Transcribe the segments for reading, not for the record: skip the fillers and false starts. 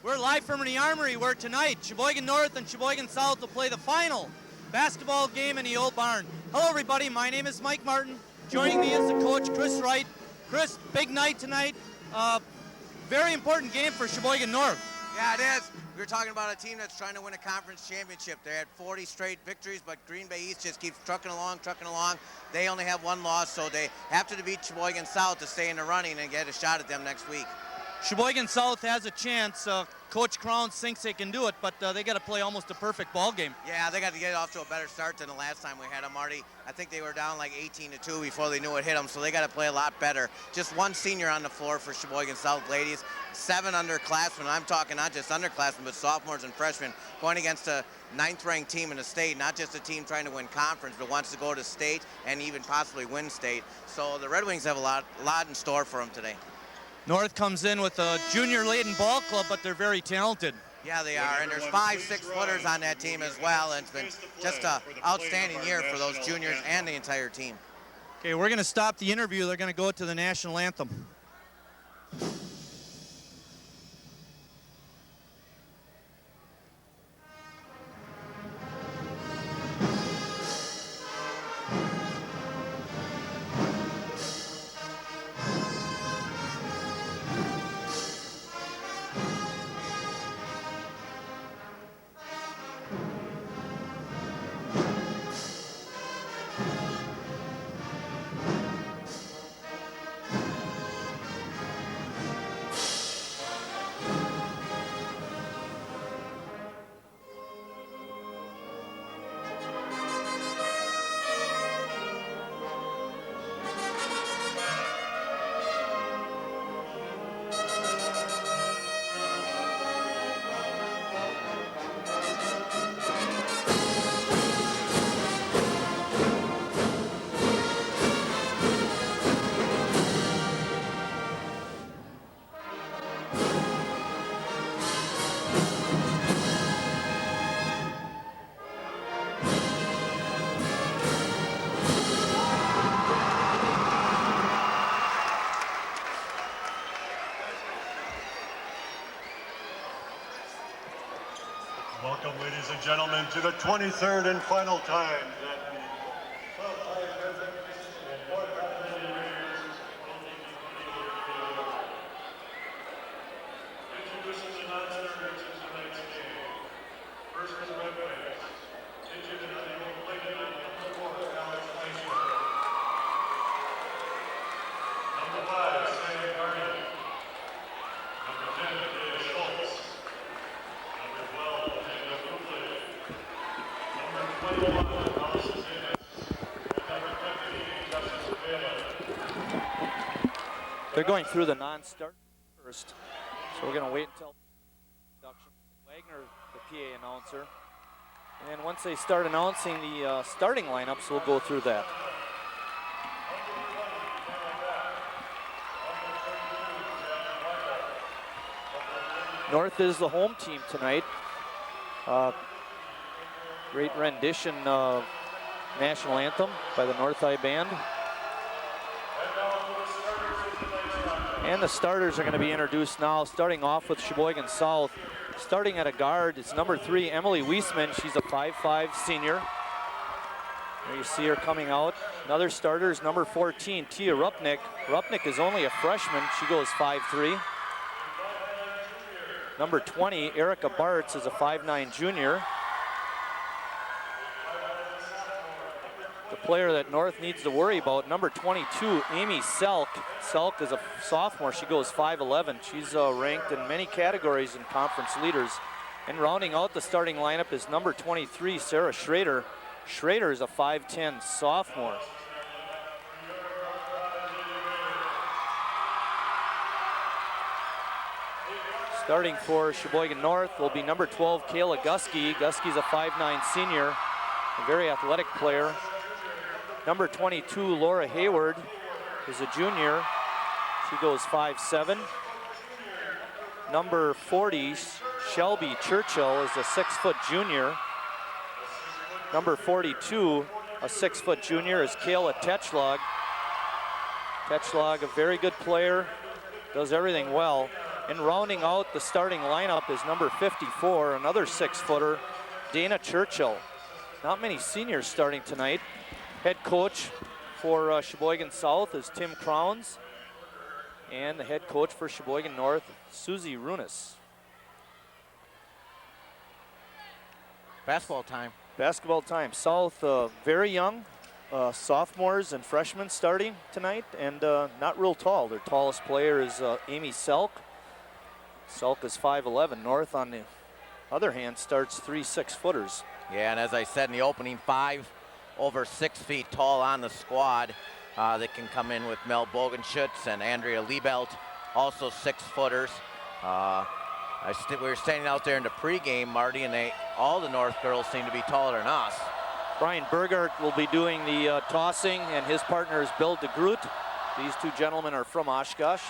We're live from the Armory where tonight Sheboygan North and Sheboygan South will play the final basketball game in the old barn. Hello everybody, my name is Mike Martin. Joining me is the coach, Chris Wright. Chris, big night tonight. Very important game for Sheboygan North. Yeah, it is. We were talking about a team that's trying to win a conference championship. They had 40 straight victories, but Green Bay East just keeps trucking along. They only have one loss, so they have to beat Sheboygan South to stay in the running and get a shot at them next week. Sheboygan South has a chance. Coach Crowns thinks they can do it, but they got to play almost a perfect ball game. Yeah, they got to get off to a better start than the last time we had them, Marty. I think they were down like 18-2 before they knew it hit them, so they got to play a lot better. Just one senior on the floor for Sheboygan South ladies. 7 underclassmen. I'm talking not just underclassmen, but sophomores and freshmen going against a 9th-ranked team in the state, not just a team trying to win conference, but wants to go to state and even possibly win state. So the Red Wings have a lot in store for them today. North comes in with a junior-laden ball club, but they're very talented. Yeah, they are, and there's 5 6-footers on that team as well, and it's been just an outstanding year for those juniors and the entire team. Okay, we're going to stop the interview. They're going to go to the national anthem. Welcome, ladies and gentlemen, to the 23rd and final time that introducing the non-starters to tonight's game. First is Red Wings. Injured and unable to play tonight, number 4, Alex Iceberg. Number 5, Sam Garden. Number 10, Dave Schultz. Number 12, Amanda Buckley. Number 21, Allison Dennis. And number 15, Justice Avila. They're going through the non-start first, so we're going to wait until introduction. Wagner, the PA announcer, and once they start announcing the starting lineups, we'll go through that. North is the home team tonight. Great rendition of National Anthem by the North High Band. And the starters are going to be introduced now, starting off with Sheboygan South. Starting at a guard, it's number 3, Emily Wiesman. She's a 5'5" senior. There you see her coming out. Another starter is number 14, Tia Rupnick. Rupnick is only a freshman. She goes 5'3". Number 20, Erica Bartz, is a 5'9" junior. The player that North needs to worry about, number 22, Amy Selk. Selk is a sophomore. She goes 5'11". She's ranked in many categories in conference leaders. And rounding out the starting lineup is number 23, Sarah Schrader. Schrader is a 5'10" sophomore. Starting for Sheboygan North will be number 12, Kayla Gusky. Gusky's a 5'9" senior, a very athletic player. Number 22, Laura Hayward, is a junior. She goes 5'7". Number 40, Shelby Churchill, is a 6-foot junior. Number 42, a 6-foot junior, is Kayla Tetschlag. Tetschlag, a very good player, does everything well. And rounding out the starting lineup is number 54, another 6-footer, Dana Churchill. Not many seniors starting tonight. Head coach for Sheboygan South is Tim Crowns. And the head coach for Sheboygan North, Susie Runas. Basketball time. Basketball time. South very young, sophomores and freshmen starting tonight, and not real tall. Their tallest player is Amy Selk. Selk is 5'11". North, on the other hand, starts 3 6-footers. Yeah, and as I said in the opening, 5 over 6 feet tall on the squad. That can come in with Mel Bogenschutz and Andrea Liebelt, also 6-footers. We were standing out there in the pregame, Marty, and all the North girls seem to be taller than us. Brian Burgart will be doing the tossing, and his partner is Bill DeGroot. These two gentlemen are from Oshkosh.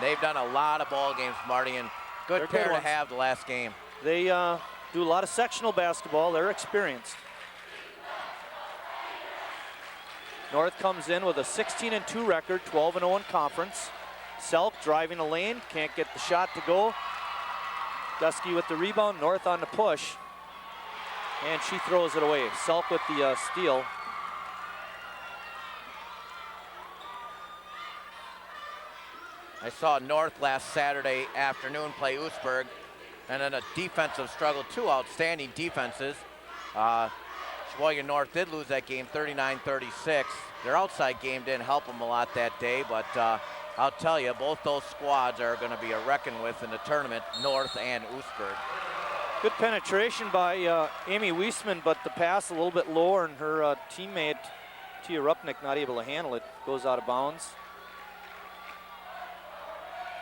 They've done a lot of ball games, Marty, and good pair to have the last game. They do a lot of sectional basketball. They're experienced. North comes in with a 16-2 record, 12-0 in conference. Selk driving a lane, can't get the shot to go. Dusky with the rebound, North on the push. And she throws it away. Selk with the steal. I saw North last Saturday afternoon play Oostburg, and then a defensive struggle, 2 outstanding defenses. Sheboygan North did lose that game 39-36. Their outside game didn't help them a lot that day, but I'll tell you, both those squads are going to be a reckon with in the tournament, North and Oostburg. Good penetration by Amy Weisman, but the pass a little bit lower, and her teammate, Tia Rupnick, not able to handle it. Goes out of bounds.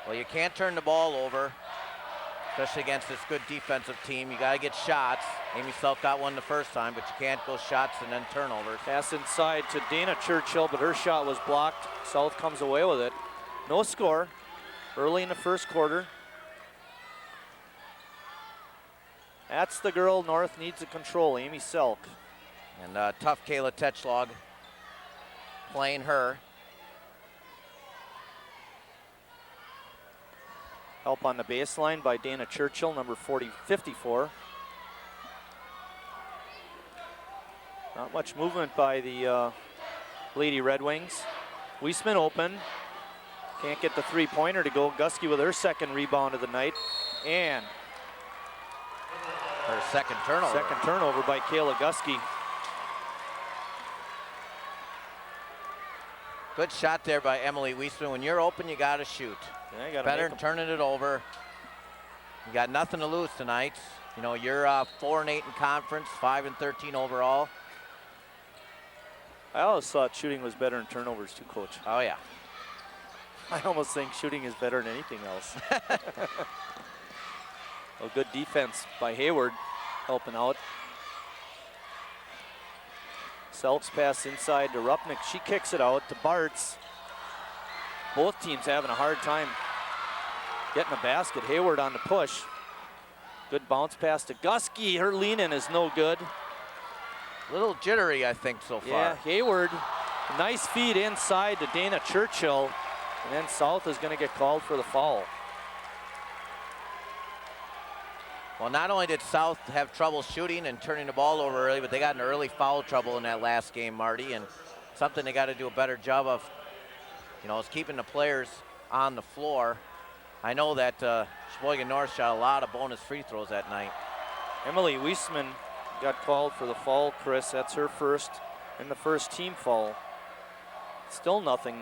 Well, you can't turn the ball over, especially against this good defensive team. You got to get shots. Amy Selk got one the first time, but you can't go shots and then turnovers. Pass inside to Dana Churchill, but her shot was blocked. South comes away with it. No score early in the first quarter. That's the girl North needs to control, Amy Selk. And tough Kayla Tetchlog playing her. Help on the baseline by Dana Churchill, number 54. Not much movement by the Lady Red Wings. Weisman open. Can't get the 3-pointer to go. Gusky with her second rebound of the night. And her second turnover. Second turnover by Kayla Gusky. Good shot there by Emily Weisman. When you're open, you got to shoot. Yeah, you gotta better than turning it over. You got nothing to lose tonight. You know, you're 4-8 in conference, 5-13 overall. I always thought shooting was better than turnovers too, Coach. Oh, yeah. I almost think shooting is better than anything else. A good defense by Hayward helping out. Selk's pass inside to Rupnick. She kicks it out to Bartz. Both teams having a hard time getting a basket. Hayward on the push. Good bounce pass to Gusky. Her lean-in is no good. A little jittery, I think, so far. Yeah, Hayward, nice feed inside to Dana Churchill. And then South is going to get called for the foul. Well, not only did South have trouble shooting and turning the ball over early, but they got an early foul trouble in that last game, Marty, and something they got to do a better job of, you know, is keeping the players on the floor. I know that Sheboygan North shot a lot of bonus free throws that night. Emily Weisman got called for the foul, Chris. That's her first and the first team foul. Still nothing.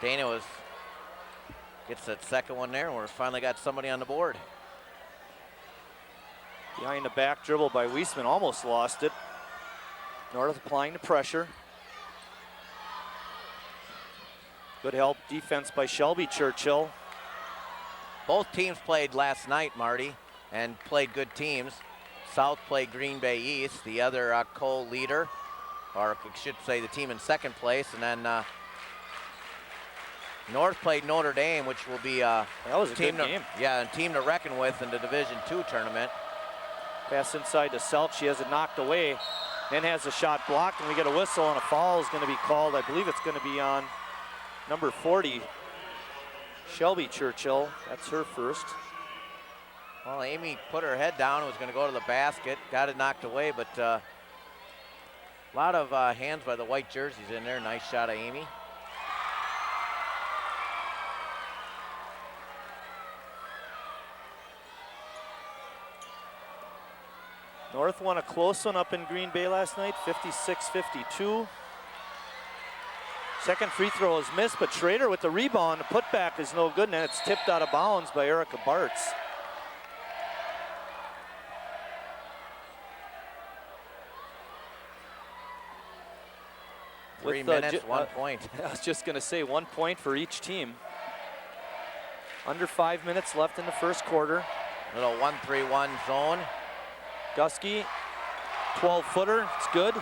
Dana gets that second one there, and we're finally got somebody on the board. Behind the back dribble by Weisman, almost lost it. North applying the pressure. Good help defense by Shelby Churchill. Both teams played last night, Marty, and played good teams. South played Green Bay East, the other co-leader, or I should say the team in second place, and then North played Notre Dame, which will be that was a team good game. Yeah, a team to reckon with in the Division II tournament. Pass inside to Selk. She has it knocked away. Then has a shot blocked, and we get a whistle, and a foul is going to be called. I believe it's going to be on number 40, Shelby Churchill. That's her first. Well, Amy put her head down, was going to go to the basket, got it knocked away, but a lot of hands by the white jerseys in there. Nice shot of Amy. North won a close one up in Green Bay last night, 56-52. Second free throw is missed, but Schrader with the rebound. The putback is no good, and then it's tipped out of bounds by Erica Bartz. Three minutes, 1 point. I was just going to say 1 point for each team. Under 5 minutes left in the first quarter. Little 1-3-1 zone. Gusky, 12-footer, it's good.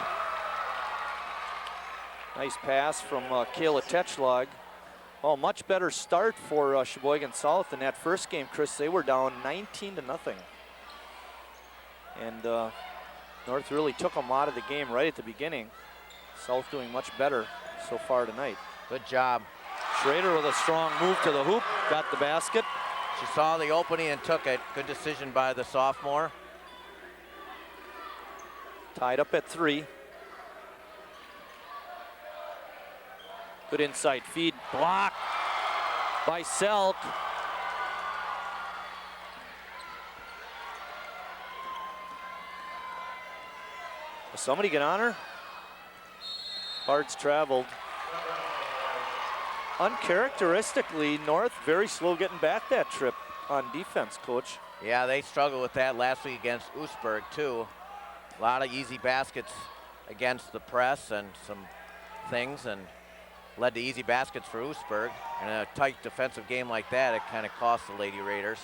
Nice pass from Kayla Techlog. Oh, much better start for Sheboygan South in that first game, Chris. They were down 19-0. And North really took them out of the game right at the beginning. South doing much better so far tonight. Good job. Schrader with a strong move to the hoop, got the basket. She saw the opening and took it. Good decision by the sophomore. Tied up at 3. Good inside feed, blocked by Selk. Will somebody get on her? Bart's traveled. Uncharacteristically, North very slow getting back that trip on defense, Coach. Yeah, they struggled with that last week against Oostburg too. A lot of easy baskets against the press and some things, and led to easy baskets for Oostburg. In a tight defensive game like that, it kind of cost the Lady Raiders.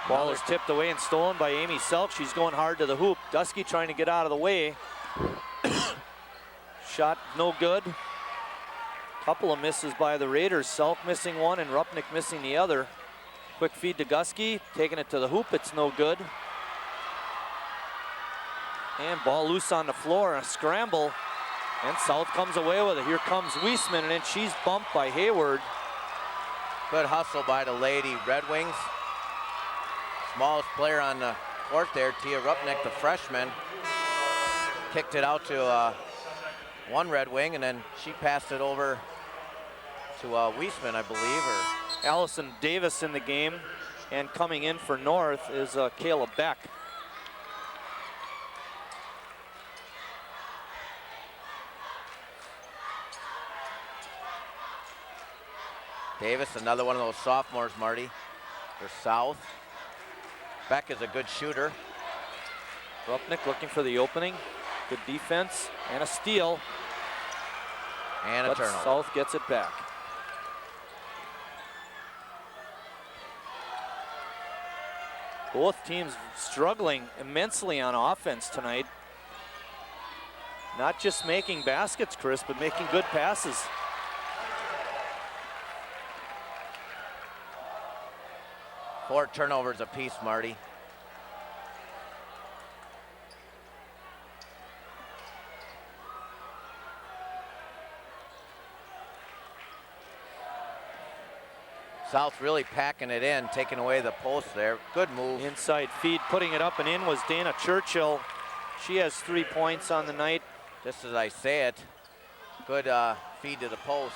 Ball is tipped away and stolen by Amy Selk. She's going hard to the hoop. Dusky trying to get out of the way. Shot no good. Couple of misses by the Raiders. Selk missing one and Rupnick missing the other. Quick feed to Gusky, taking it to the hoop. It's no good. And ball loose on the floor, a scramble. And South comes away with it. Here comes Wiesman, and then she's bumped by Hayward. Good hustle by the Lady Red Wings. Smallest player on the court there, Tia Rupnick, the freshman. Kicked it out to one Red Wing, and then she passed it over to Wiesman, I believe. Or Allison Davis in the game, and coming in for North is Kayla Beck. Davis, another one of those sophomores, Marty, for South. Beck is a good shooter. Rupnick looking for the opening. Good defense and a steal. And a turnover. South gets it back. Both teams struggling immensely on offense tonight. Not just making baskets, Chris, but making good passes. Four turnovers apiece, Marty. South really packing it in, taking away the post there. Good move. Inside feed, putting it up and in was Dana Churchill. She has 3 points on the night. Just as I say it, good feed to the post.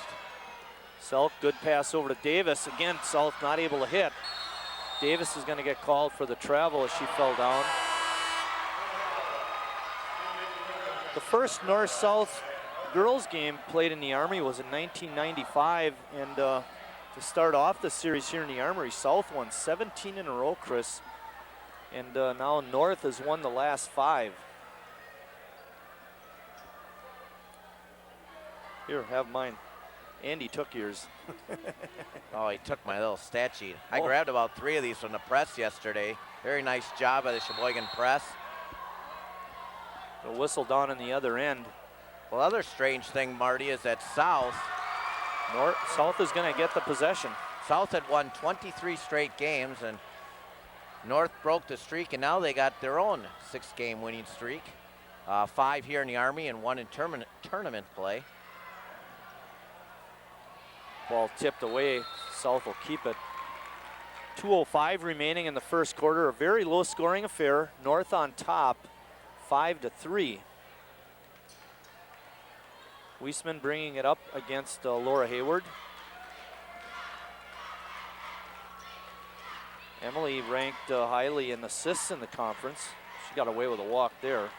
Selk, good pass over to Davis. Again, South not able to hit. Davis is going to get called for the travel as she fell down. The first North-South girls game played in the Armory was in 1995, and to start off the series here in the Armory, South won 17 in a row, Chris, and now North has won the last 5. Here, have mine. Andy took yours. Oh, he took my little stat sheet. I grabbed about 3 of these from the press yesterday. Very nice job by the Sheboygan press. The whistle down on the other end. Well, other strange thing, Marty, is that South South is going to get the possession. South had won 23 straight games, and North broke the streak, and now they got their own 6-game winning streak. 5 here in the Army and 1 in tournament play. Ball tipped away. South will keep it. 2:05 remaining in the first quarter. A very low scoring affair. North on top, 5-3. Weisman bringing it up against Laura Hayward. Emily ranked highly in assists in the conference. She got away with a walk there.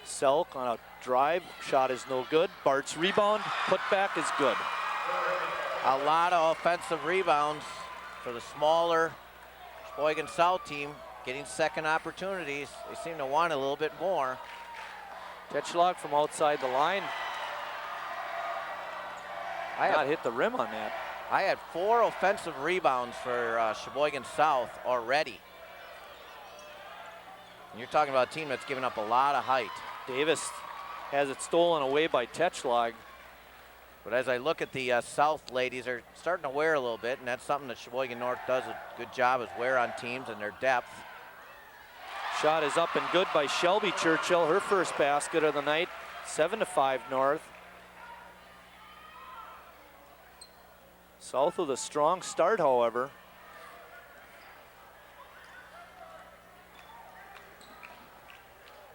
Selk on a drive, shot is no good. Bart's rebound, put back is good. A lot of offensive rebounds for the smaller Sheboygan South team, getting second opportunities. They seem to want a little bit more. Tetschlag from outside the line. Not hit the rim on that. I had 4 offensive rebounds for Sheboygan South already. And you're talking about a team that's given up a lot of height. Davis has it stolen away by Tetschlag. But as I look at the South ladies, they're starting to wear a little bit, and that's something that Sheboygan North does a good job, is wear on teams and their depth. Shot is up and good by Shelby Churchill, her first basket of the night. 7-5 North. South with a strong start, however.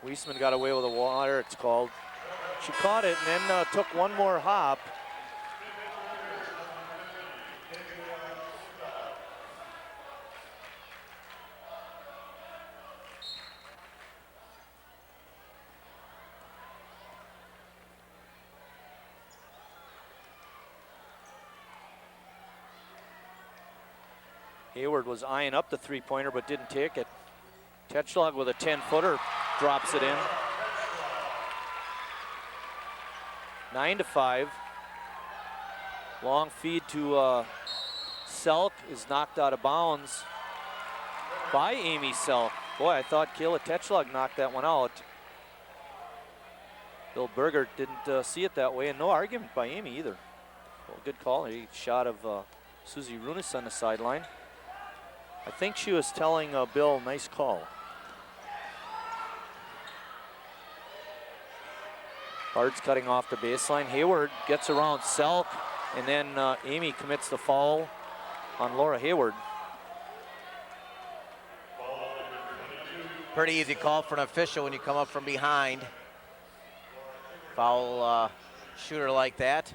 Weisman got away with a water, it's called. She caught it and then took one more hop. Hayward was eyeing up the three-pointer but didn't take it. Tetschlag with a 10-footer drops it in. 9-5. Long feed to Selk is knocked out of bounds by Amy Selk. Boy, I thought Kayla Tetschlag knocked that one out. Bill Berger didn't see it that way, and no argument by Amy either. Well, good call. A shot of Susie Runis on the sideline. I think she was telling Bill, nice call. Bard's cutting off the baseline. Hayward gets around Selk, and then Amy commits the foul on Laura Hayward. Pretty easy call for an official when you come up from behind. Foul shooter like that.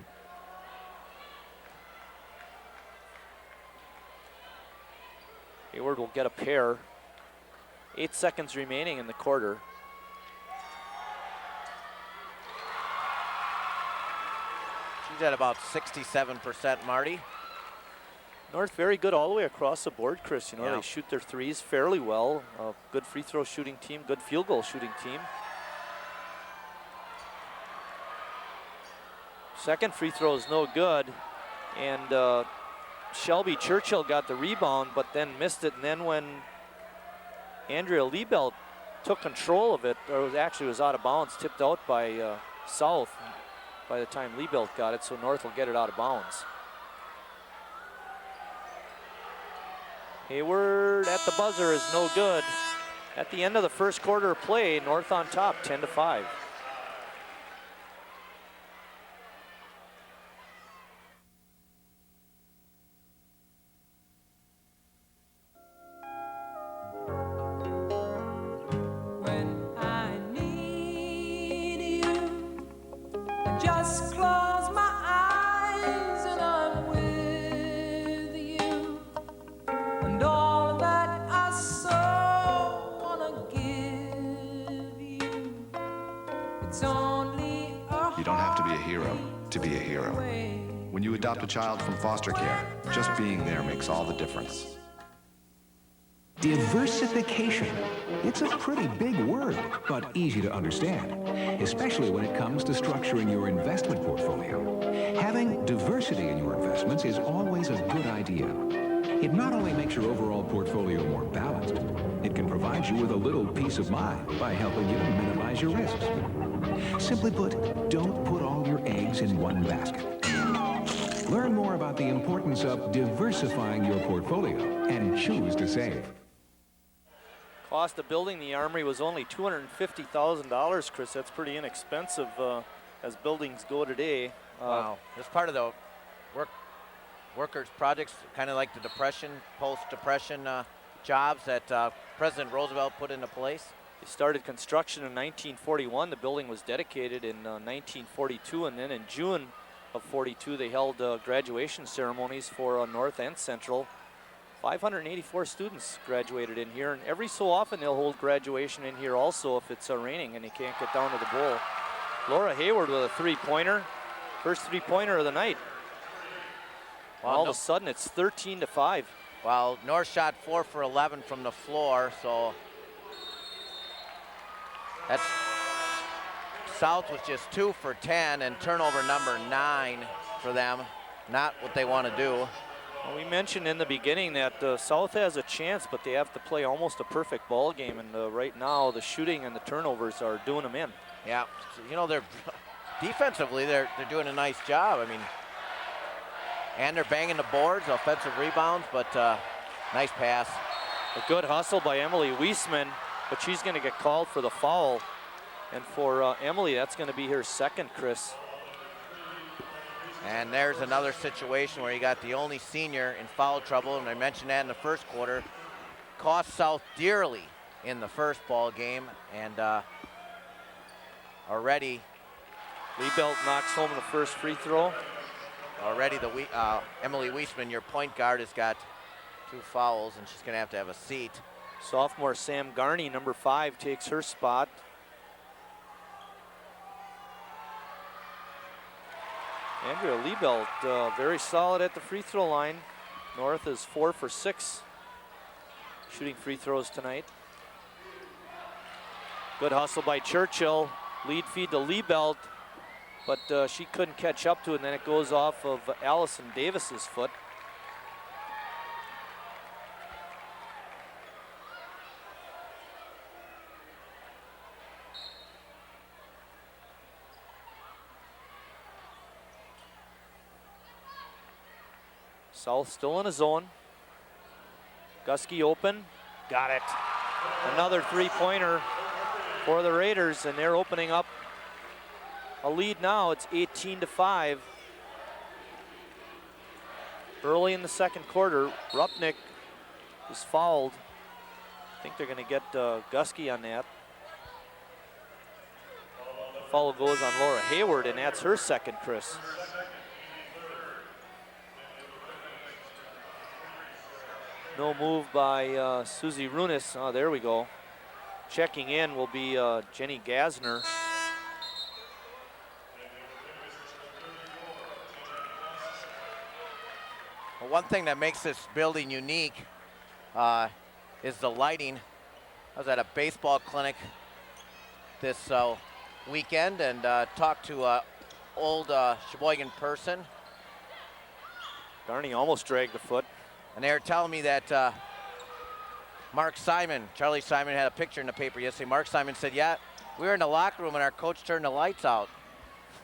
Hayward will get a pair. 8 seconds remaining in the quarter. She's at about 67%, Marty. North very good all the way across the board, Chris. You know, Yeah. they shoot their threes fairly well. Good free throw shooting team, good field goal shooting team. Second free throw is no good. And Shelby Churchill got the rebound, but then missed it. And then when Andrea Liebelt took control of it, or was out of bounds, tipped out by South by the time Liebelt got it, so North will get it out of bounds. Hayward at the buzzer is no good. At the end of the first quarter of play, North on top, 10-5. Just close my eyes and I'm with you, and all that I so wanna give you, it's only a You don't have to be a hero to be a hero. way. When you adopt a child from foster care, just being there makes all the difference. Diversification. It's a pretty big word, but easy to understand, especially when it comes to structuring your investment portfolio. Having diversity in your investments is always a good idea. It not only makes your overall portfolio more balanced, it can provide you with a little peace of mind by helping you to minimize your risks. Simply put, don't put all your eggs in one basket. Learn more about the importance of diversifying your portfolio and choose to save. Cost of building the armory was only $250,000, Chris. That's pretty inexpensive as buildings go today. Wow, it's part of the workers' projects, kind of like the Depression, post-Depression jobs that President Roosevelt put into place. They started construction in 1941. The building was dedicated in 1942, and then in June of 42, they held graduation ceremonies for North and Central. 584 students graduated in here, and every so often they'll hold graduation in here also if it's raining and they can't get down to the bowl. Laura Hayward with a three-pointer, first three-pointer of the night. Well, all of a sudden it's 13-5. Well, North shot 4 for 11 from the floor, so that's South was just 2 for 10, and turnover number 9 for them. Not what they want to do. Well, we mentioned in the beginning that South has a chance, but they have to play almost a perfect ball game, and right now the shooting and the turnovers are doing them in. Yeah, you know, they're defensively they're doing a nice job. I mean, and they're banging the boards, offensive rebounds, but nice pass. A good hustle by Emily Weisman, but she's going to get called for the foul. And for Emily, that's going to be her second, Chris. And there's another situation where you got the only senior in foul trouble, and I mentioned that in the first quarter. Cost South dearly in the first ball game, and already Liebelt knocks home the first free throw. Already Emily Weisman, your point guard, has got 2 fouls, and she's going to have a seat. Sophomore Sam Garney, number 5, takes her spot. Andrea Liebelt, very solid at the free throw line. North is 4 for 6 shooting free throws tonight. Good hustle by Churchill. Lead feed to Liebelt, but she couldn't catch up to it, and then it goes off of Allison Davis's foot. South still in a zone. Gusky open, got it. Another three-pointer for the Raiders, and they're opening up a lead now. It's 18-5. Early in the second quarter, Rupnick is fouled. I think they're going to get Gusky on that. Foul goes on Laura Hayward, and that's her second, Chris. No move by Susie Runis. Oh, there we go. Checking in will be Jenny Gasner. Well, one thing that makes this building unique is the lighting. I was at a baseball clinic this weekend and talked to an old Sheboygan person. Garney almost dragged the foot. And they were telling me that Mark Simon, Charlie Simon, had a picture in the paper yesterday. Mark Simon said, yeah, we were in the locker room and our coach turned the lights out.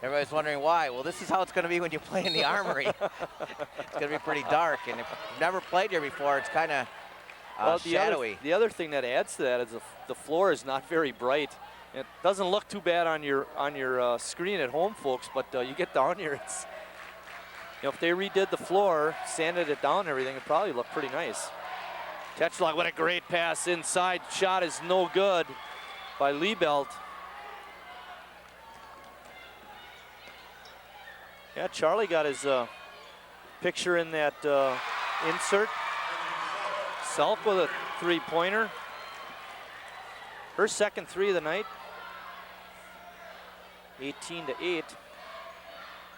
Everybody's wondering why. Well, this is how it's going to be when you play in the Armory. It's going to be pretty dark. And if you've never played here before, it's kind of shadowy. The other thing that adds to that is the floor is not very bright. It doesn't look too bad on your screen at home, folks, but you get down here, it's, you know, if they redid the floor, sanded it down and everything, it'd probably look pretty nice. Tetschlag, what a great pass inside. Shot is no good by Liebelt. Yeah, Charlie got his picture in that insert. Self with a three-pointer. Her second three of the night. 18-8.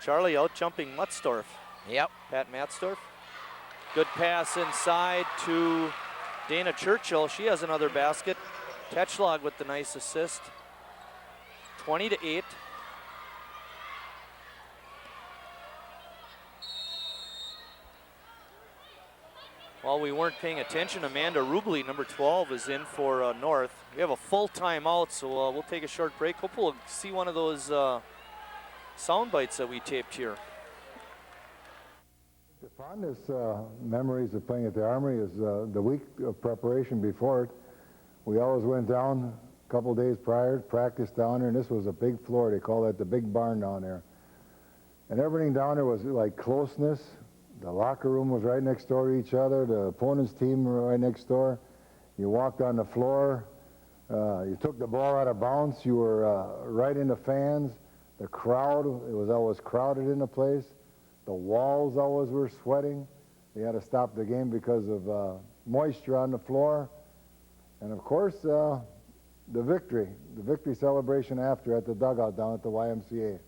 Charlie out jumping Mutsdorf. Yep. Pat Matsdorf. Good pass inside to Dana Churchill. She has another basket. Tetschlag with the nice assist. 20-8. While we weren't paying attention, Amanda Rubley, number 12, is in for North. We have a full timeout, so we'll take a short break. Hope we'll see one of those sound bites that we taped here. The fondest memories of playing at the Armory is the week of preparation before it. We always went down a couple days prior, practiced down there, and this was a big floor. They call that the big barn down there. And everything down there was like closeness. The locker room was right next door to each other. The opponent's team were right next door. You walked on the floor. You took the ball out of bounds. You were right in the fans. The crowd, it was always crowded in the place. The walls always were sweating. They had to stop the game because of moisture on the floor. And of course, the victory celebration after at the dugout down at the YMCA.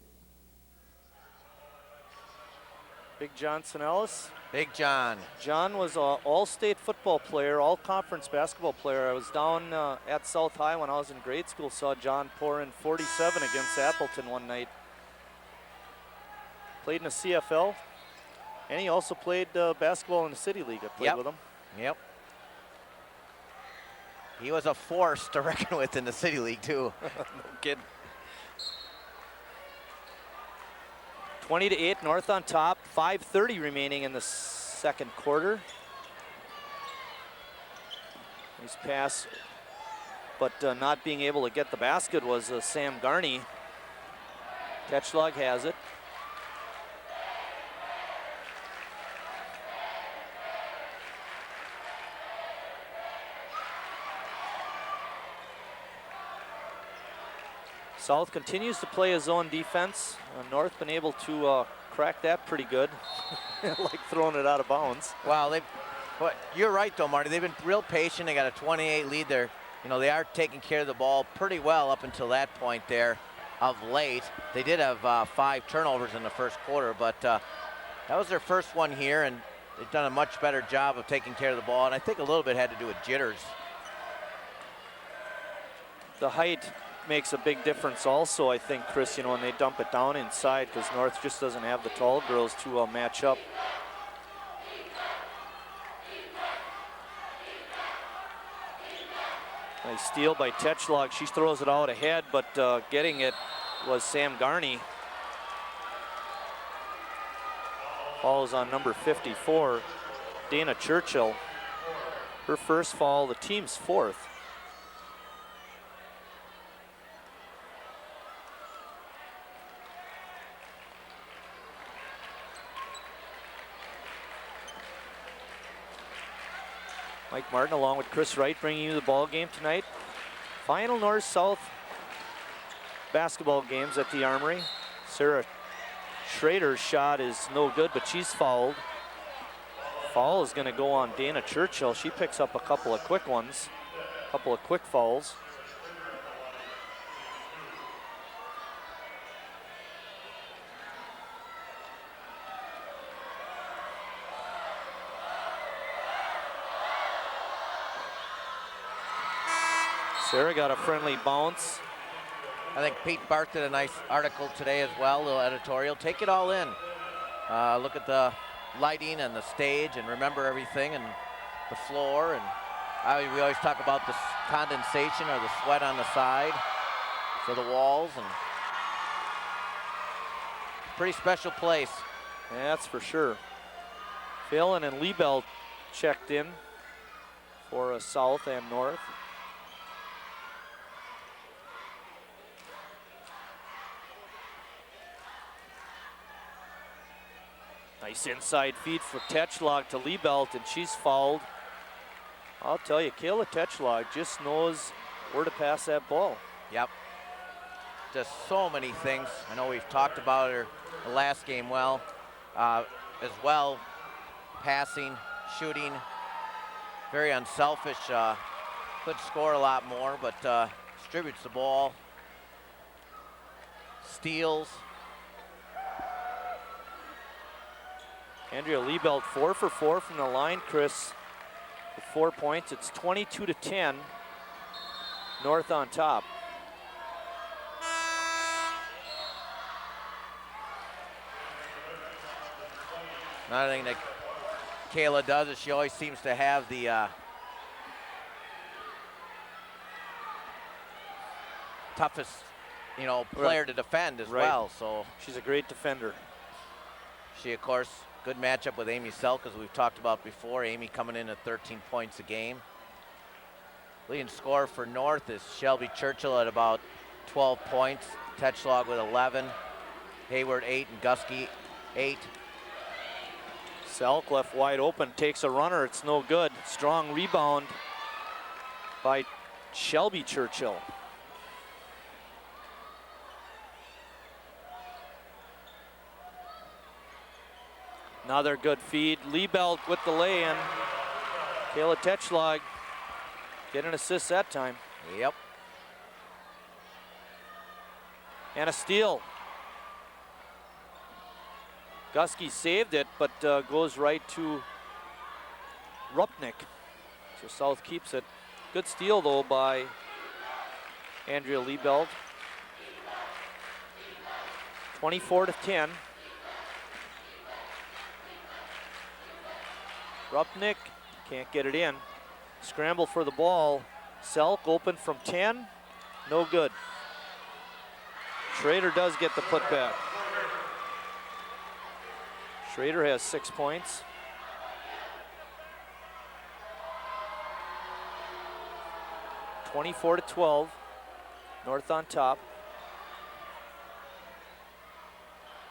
Big Johnson Ellis. Big John. John was an all-state football player, all-conference basketball player. I was down at South High when I was in grade school, saw John pour in 47 against Appleton one night. Played in the CFL, and he also played basketball in the City League. I played with him. Yep. He was a force to reckon with in the City League, too. No kidding. 20-8, North on top. 5:30 remaining in the second quarter. Nice pass, but not being able to get the basket was Sam Garney. Tetschlag has it. South continues to play a zone defense. North been able to crack that pretty good, like throwing it out of bounds. Well, but you're right though, Marty. They've been real patient. They got a 28 lead there. You know, they are taking care of the ball pretty well up until that point there of late. They did have 5 turnovers in the first quarter, but that was their first one here, and they've done a much better job of taking care of the ball, and I think a little bit had to do with jitters. The height makes a big difference also, I think, Chris, you know, when they dump it down inside, because North just doesn't have the tall girls to match up. Nice steal by Tetschlag. She throws it out ahead, but getting it was Sam Garney. Falls on number 54, Dana Churchill. Her first fall, the team's 4th. Mike Martin along with Chris Wright bringing you the ball game tonight. Final North-South basketball games at the Armory. Sarah Schrader's shot is no good, but she's fouled. Foul is going to go on Dana Churchill. She picks up a couple of quick ones, a couple of quick fouls. Sarah got a friendly bounce. I think Pete Barth did a nice article today as well, a little editorial. Take it all in. Look at the lighting and the stage and remember everything and the floor. And we always talk about the condensation or the sweat on the side for the walls. And pretty special place. Yeah, that's for sure. Phelan and Liebelt checked in for South and North. Nice inside feed for Tetschlag to Liebelt, and she's fouled. I'll tell you, Kayla Tetschlag just knows where to pass that ball. Yep. Just so many things. I know we've talked about her the last game well, as well. Passing, shooting, very unselfish. Could score a lot more, but distributes the ball. Steals. Andrea Liebelt 4 for 4 from the line, Chris, with 4 points. It's 22-10, North on top. Another thing that Kayla does is she always seems to have the toughest, you know, player to defend as well. So she's a great defender. she, of course, Good matchup with Amy Selk, as we've talked about before. Amy coming in at 13 points a game. Leading scorer for North is Shelby Churchill at about 12 points. Tetschlag with 11. Hayward 8 and Gusky 8. Selk left wide open, takes a runner, it's no good. Strong rebound by Shelby Churchill. Another good feed. Liebelt with the lay-in. Kayla Tetschlag get an assist that time. Yep. And a steal. Gusky saved it, but goes right to Rupnick. So South keeps it. Good steal, though, by Andrea Liebelt. 24-10. Rupnick can't get it in. Scramble for the ball. Selk open from 10. No good. Schrader does get the putback. Schrader has 6 points. (24-12). North on top.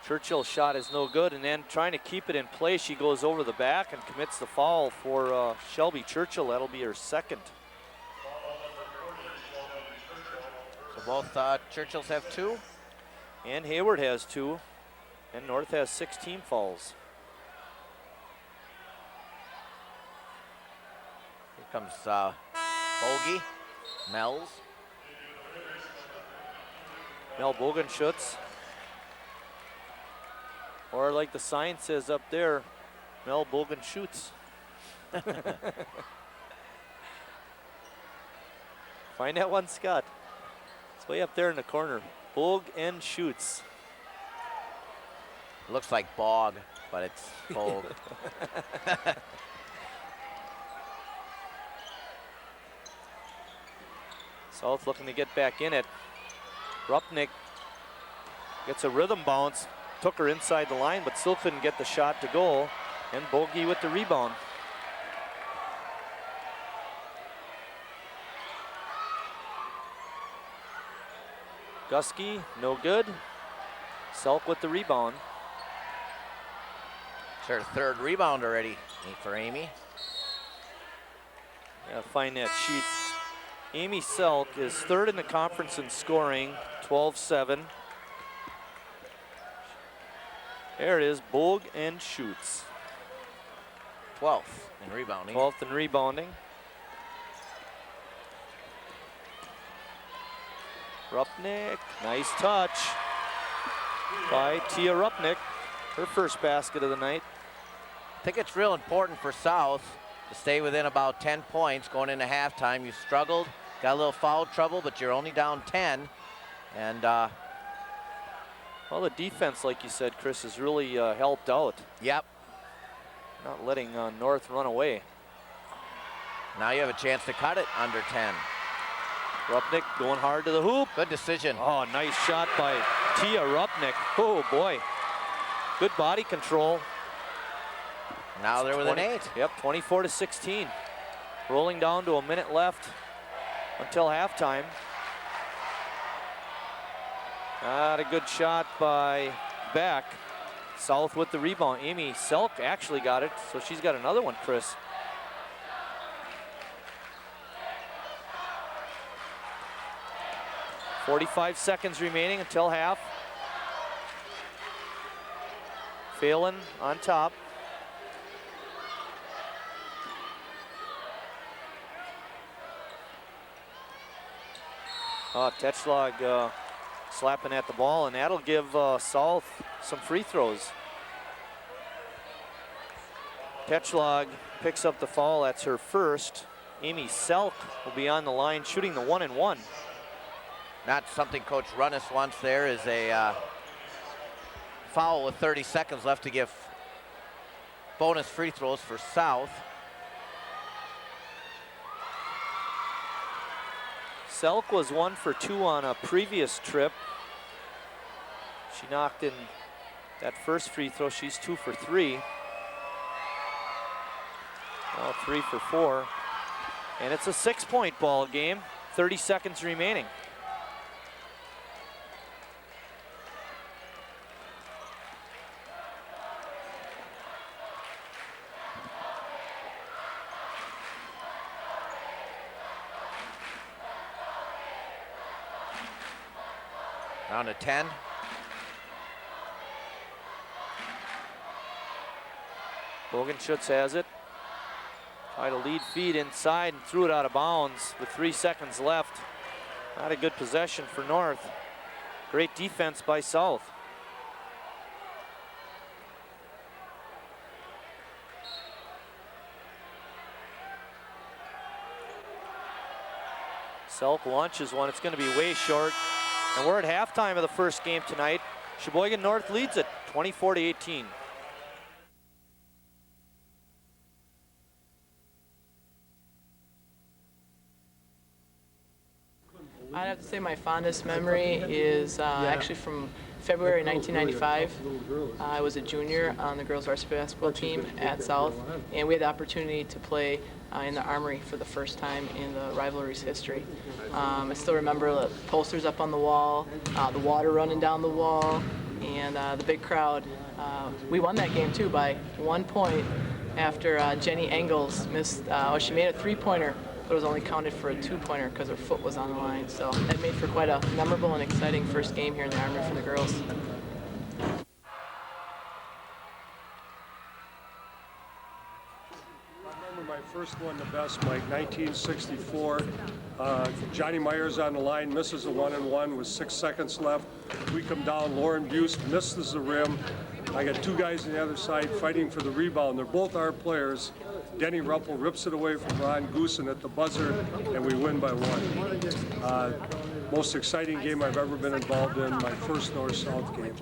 Churchill's shot is no good, and then trying to keep it in place, she goes over the back and commits the foul for Shelby Churchill. That'll be her second. So both Churchills have 2. And Hayward has 2. And North has 16 fouls. Here comes Bogey, Mells. Mel Bogenschutz. Or like the sign says up there, Mel Bogenschutz. Find that one, Scott. It's way up there in the corner. Bogenschutz. Looks like Bog, but it's Bog. South looking to get back in it. Rupnick gets a rhythm bounce. Took her inside the line, but still couldn't get the shot to go. And Bogey with the rebound. Gusky, no good. Selk with the rebound. It's her 3rd rebound already for Amy. Yeah, find that sheet. Amy Selk is 3rd in the conference in scoring, 12-7. There it is, Bogenschutz. 12th in rebounding. 12th in rebounding. Rupnick, nice touch by Tia Rupnick. Her first basket of the night. I think it's real important for South to stay within about 10 points going into halftime. You struggled, got a little foul trouble, but you're only down 10. And well, the defense, like you said, Chris, has really helped out. Yep. Not letting North run away. Now you have a chance to cut it under 10. Rupnick going hard to the hoop. Good decision. Oh, nice shot by Tia Rupnick. Oh, boy. Good body control. Now they're within 8. Yep, 24-16. Rolling down to a minute left until halftime. Not a good shot by Beck. South with the rebound. Amy Selk actually got it, so she's got another one, Chris. .45 seconds remaining until half. Phelan on top. Tetschlag slapping at the ball, and that'll give South some free throws. Tetschlag picks up the foul. That's her first. Amy Selk will be on the line shooting the 1-and-1. Not something Coach Runnis wants there is a foul with 30 seconds left to give bonus free throws for South. Selk was 1 for 2 on a previous trip. She knocked in that first free throw. She's 2 for 3. Well, 3 for 4. And it's a 6-point ball game. 30 seconds remaining. Down to 10. Bogenschutz has it. Tried to lead feed inside and threw it out of bounds with 3 seconds left. Not a good possession for North. Great defense by South. Selk launches one. It's going to be way short. And we're at halftime of the first game tonight. Sheboygan North leads it 24-18. I'd have to say my fondest memory is actually from February 1995. I was a junior on the girls varsity basketball team at South, and we had the opportunity to play in the Armory for the first time in the rivalry's history. I still remember the posters up on the wall, the water running down the wall, and the big crowd. We won that game too by 1 point after Jenny Engels missed, she made a 3-pointer, but it was only counted for a 2-pointer because her foot was on the line. So that made for quite a memorable and exciting first game here in the Armory for the girls. I remember my first one the best, Mike, 1964. Johnny Myers on the line, misses a 1-and-1 with 6 seconds left. We come down, Lauren Buse misses the rim. I got 2 guys on the other side fighting for the rebound. They're both our players. Denny Ruppel rips it away from Ron Goosen at the buzzer, and we win by 1. Most exciting game I've ever been involved in, my first North-South game.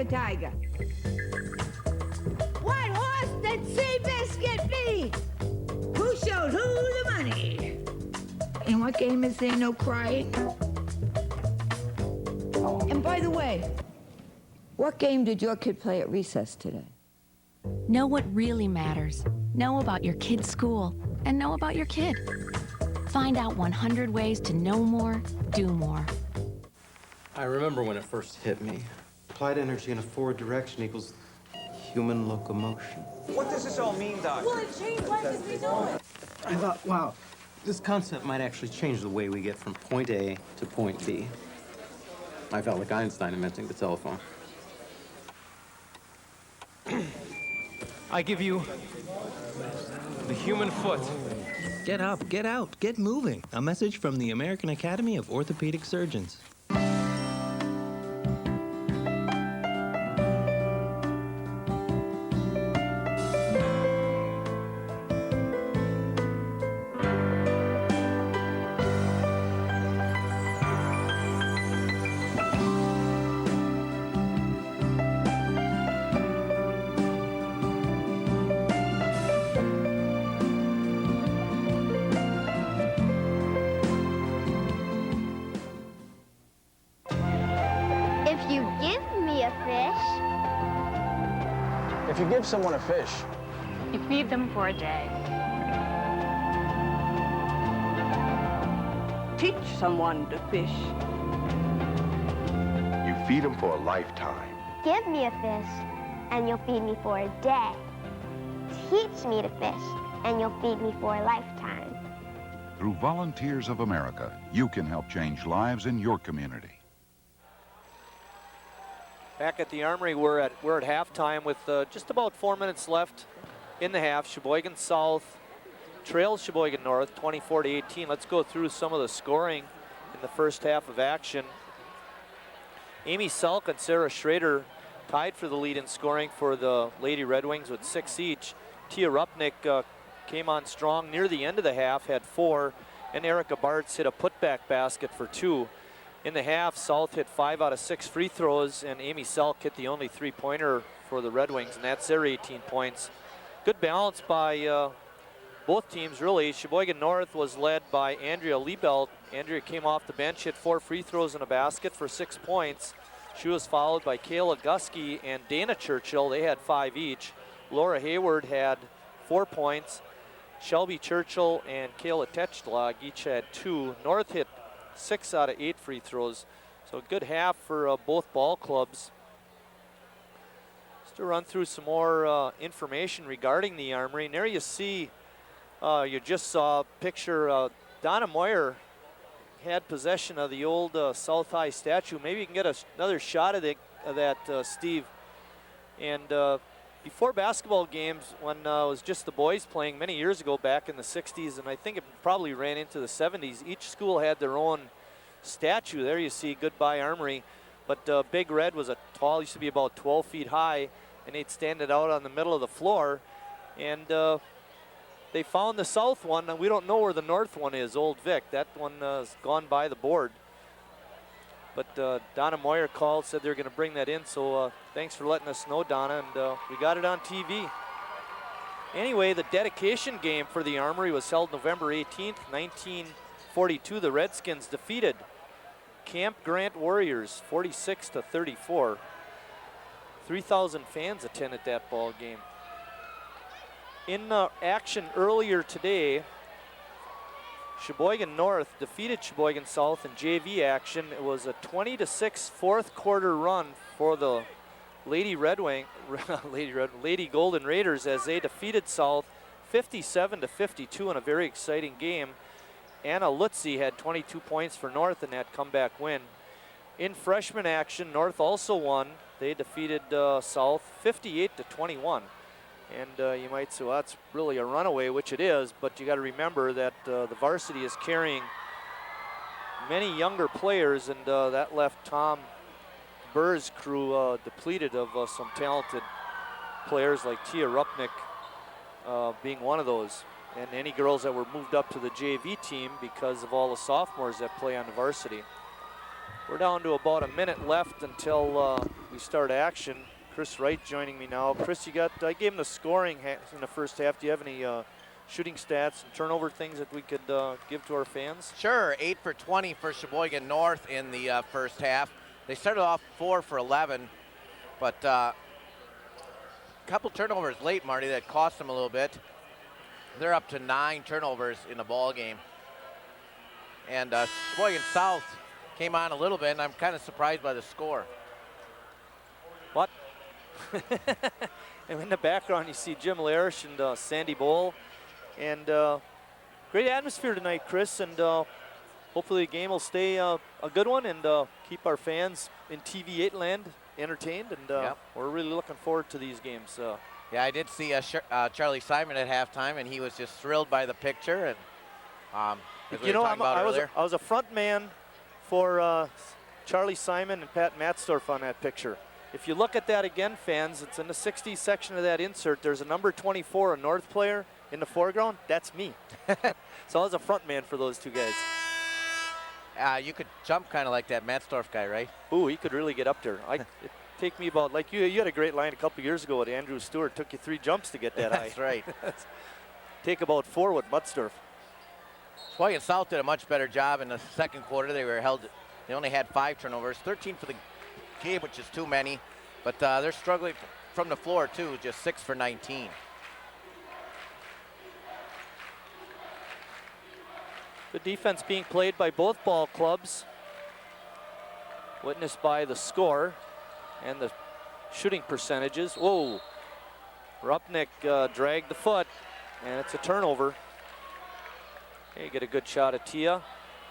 a tiger. What horse did Seabiscuit beat? Who showed who the money? In what game is there no crying? And by the way, what game did your kid play at recess today? Know what really matters. Know about your kid's school and know about your kid. Find out 100 ways to know more, do more. I remember when it first hit me. Applied energy in a forward direction equals human locomotion. What does this all mean, Doc? Well, it changed life as we know it. I thought, wow, this concept might actually change the way we get from point A to point B. I felt like Einstein inventing the telephone. I give you the human foot. Get up, get out, get moving. A message from the American Academy of Orthopedic Surgeons. If you give me a fish. If you give someone a fish. You feed them for a day. Teach someone to fish. You feed them for a lifetime. Give me a fish, and you'll feed me for a day. Teach me to fish, and you'll feed me for a lifetime. Through Volunteers of America, you can help change lives in your community. Back at the Armory, we're at halftime with just about 4 minutes left in the half. Sheboygan South trails Sheboygan North 24-18. Let's go through some of the scoring in the first half of action. Amy Selk and Sarah Schrader tied for the lead in scoring for the Lady Red Wings with 6 each. Tia Rupnick came on strong near the end of the half, had 4, and Erica Bartz hit a putback basket for 2. In the half, South hit 5 out of 6 free throws, and Amy Selk hit the only 3-pointer for the Red Wings, and that's their 18 points. Good balance by both teams, really. Sheboygan North was led by Andrea Liebelt. Andrea came off the bench, hit 4 free throws in a basket for 6 points. She was followed by Kayla Gusky and Dana Churchill. They had 5 each. Laura Hayward had 4 points. Shelby Churchill and Kayla Techlag each had 2. North hit 6 out of 8 free throws. So a good half for both ball clubs. Just to run through some more information regarding the Armory. And there you see, you just saw a picture, Donna Moyer had possession of the old South High statue. Maybe you can get another shot of that, Steve. And before basketball games, when it was just the boys playing many years ago back in the 60s, and I think it probably ran into the 70s, each school had their own statue. There you see Goodbye Armory. But Big Red was used to be about 12 feet high, and they'd stand it out on the middle of the floor. And they found the south one, and we don't know where the north one is, Old Vic. That one has gone by the board. But Donna Moyer called, said they're going to bring that in, so thanks for letting us know, Donna, and we got it on TV. Anyway, the dedication game for the Armory was held November 18th, 1942. The Redskins defeated Camp Grant Warriors 46-34. 3,000 fans attended that ball game. In action earlier today, Sheboygan North defeated Sheboygan South in JV action. It was a 20-6 fourth quarter run for the Lady Golden Raiders as they defeated South 57-52 in a very exciting game. Anna Lutzy had 22 points for North in that comeback win. In freshman action, North also won. They defeated South 58-21. And you might say, well, that's really a runaway, which it is, but you got to remember that the varsity is carrying many younger players, and that left Tom Burr's crew depleted of some talented players like Tia Rupnick being one of those, and any girls that were moved up to the JV team because of all the sophomores that play on the varsity. We're down to about a minute left until we start action. Chris Wright joining me now. Chris, I gave him the scoring in the first half. Do you have any shooting stats and turnover things that we could give to our fans? Sure, 8 for 20 for Sheboygan North in the first half. They started off 4 for 11, but a couple turnovers late, Marty, that cost them a little bit. They're up to 9 turnovers in the ball game. And Sheboygan South came on a little bit, and I'm kind of surprised by the score. What? And in the background, you see Jim Larish and Sandy Bowl. And great atmosphere tonight, Chris. And hopefully the game will stay a good one and keep our fans in TV8 land entertained. And we're really looking forward to these games. Yeah, I did see Charlie Simon at halftime, and he was just thrilled by the picture. And as we were talking about earlier. I was a front man for Charlie Simon and Pat Matzdorf on that picture. If you look at that again, fans, it's in the 60s section of that insert. There's a number 24, a North player in the foreground. That's me. So I was a front man for those two guys. You could jump kind of like that Matzdorf guy, right? Ooh, he could really get up there. It'd take me about, like you had a great line a couple years ago with Andrew Stewart. Took you 3 jumps to get that high. That's right. Take about 4 with Matzdorf. Sheboygan South did a much better job in the second quarter. They only had 5 turnovers, 13 for the game, which is too many. But they're struggling from the floor, too, just 6 for 19. The defense being played by both ball clubs, witnessed by the score and the shooting percentages. Whoa, Rupnick dragged the foot, and it's a turnover. Okay, get a good shot at Tia.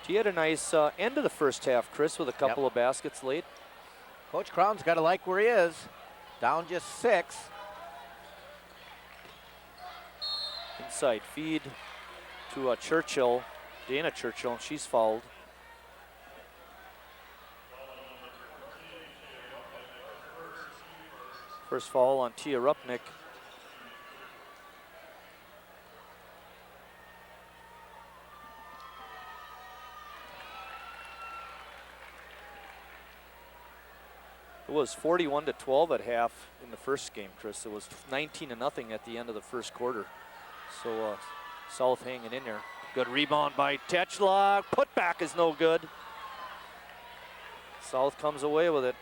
Tia had a nice end of the first half, Chris, with a couple of baskets late. Coach Crown's got to like where he is. Down just 6. Inside feed to Churchill, Dana Churchill, and she's fouled. First foul on Tia Rupnick. It was 41-12 at half in the first game, Chris. It was 19-0 at the end of the first quarter. So South hanging in there. Good rebound by Tetchlock. Putback is no good. South comes away with it.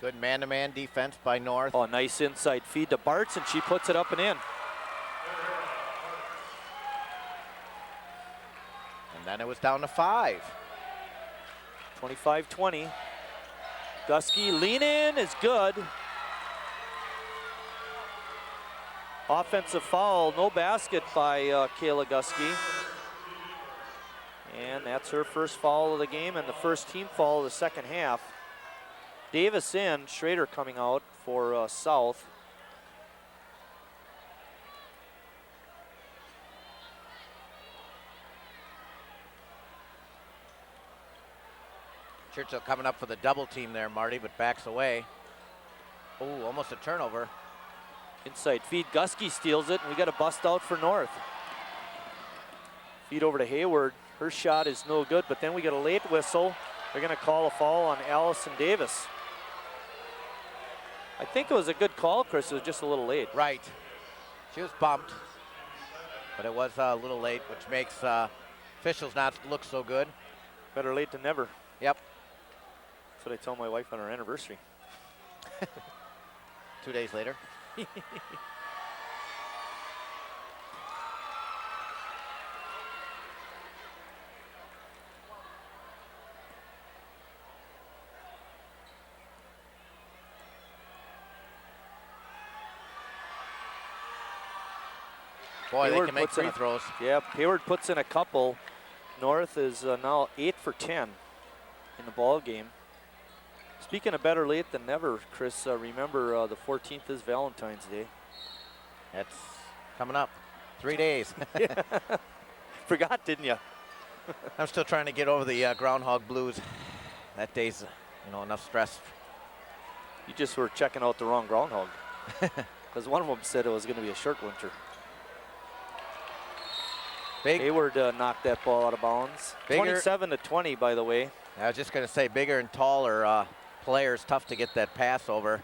Good man-to-man defense by North. Oh, nice inside feed to Bartz, and she puts it up and in. Then it was down to 5. 25-20. Gusky lean in is good. Offensive foul, no basket by Kayla Gusky. And that's her first foul of the game and the first team foul of the second half. Davis in, Schrader coming out for South. Churchill coming up for the double team there, Marty, but backs away. Oh, almost a turnover. Inside feed, Gusky steals it, and we got a bust out for North. Feed over to Hayward. Her shot is no good, but then we get a late whistle. They're gonna call a foul on Allison Davis. I think it was a good call, Chris. It was just a little late. Right. She was bumped, but it was a little late, which makes officials not look so good. Better late than never. Yep. That's what I tell my wife on our anniversary. 2 days later. Boy, they can make free throws. Yeah, Hayward puts in a couple. North is now 8 for 10 in the ball game. Speaking of better late than never, Chris, remember the 14th is Valentine's Day. That's coming up. 3 days. Forgot, didn't you? I'm still trying to get over the groundhog blues. That day's, enough stress. You just were checking out the wrong groundhog. Because one of them said it was going to be a short winter. Hayward knocked that ball out of bounds. 27-20, by the way. I was just going to say, bigger and taller players, tough to get that pass over.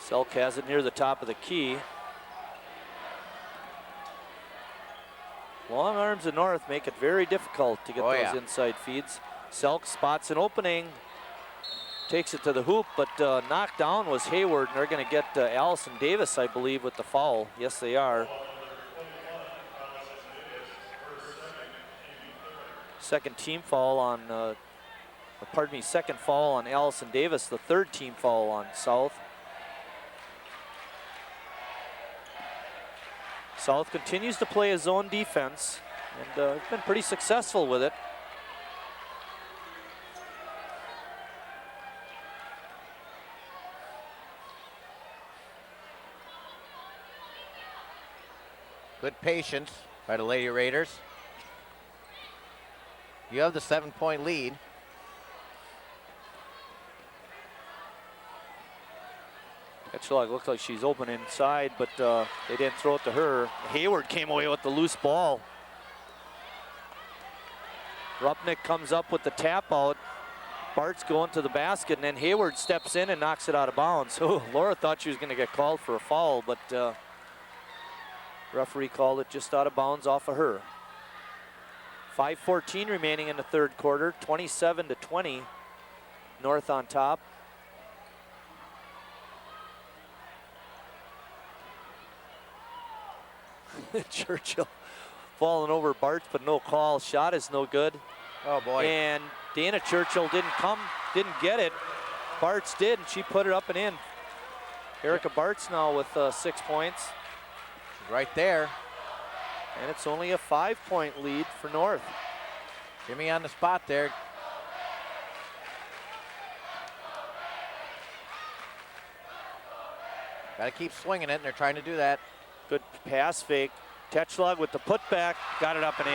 Selk has it near the top of the key. Long arms of North make it very difficult to get those inside feeds. Selk spots an opening, takes it to the hoop, but knocked down was Hayward, and they're going to get Allison Davis, I believe, with the foul. Yes, they are. Second foul on Allison Davis, the third team foul on South. South continues to play a zone defense, and been pretty successful with it. Good patience by the Lady Raiders. You have the 7-point lead. Etchelog looks like she's open inside, but they didn't throw it to her. Hayward came away with the loose ball. Rupnick comes up with the tap out. Bart's going to the basket, and then Hayward steps in and knocks it out of bounds. Oh, Laura thought she was going to get called for a foul, but referee called it just out of bounds off of her. 5:14 remaining in the third quarter, 27-20. North on top. Churchill falling over Bart, but no call. Shot is no good. Oh boy. And Dana Churchill didn't get it. Bartz did, and she put it up and in. Erica Bartz now with 6 points. She's right there. And it's only a 5-point lead for North. Jimmy on the spot there. Got to keep swinging it, and they're trying to do that. Good pass fake. Tetschlag with the putback, got it up and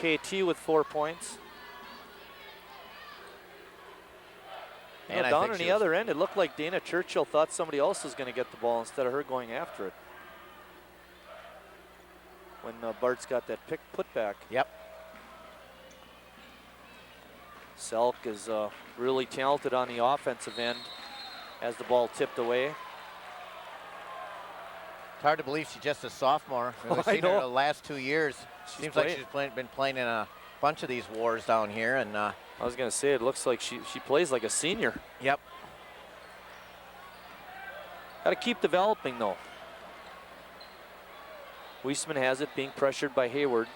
in. KT with 4 points. And down on the other end, it looked like Dana Churchill thought somebody else was going to get the ball instead of her going after it. When Bart's got that putback. Yep. Selk is really talented on the offensive end as the ball tipped away. It's hard to believe she's just a sophomore. We've seen her the last 2 years. Seems like she's been playing in a bunch of these wars down here. And I was going to say, it looks like she plays like a senior. Yep. Got to keep developing, though. Weisman has it, being pressured by Hayward.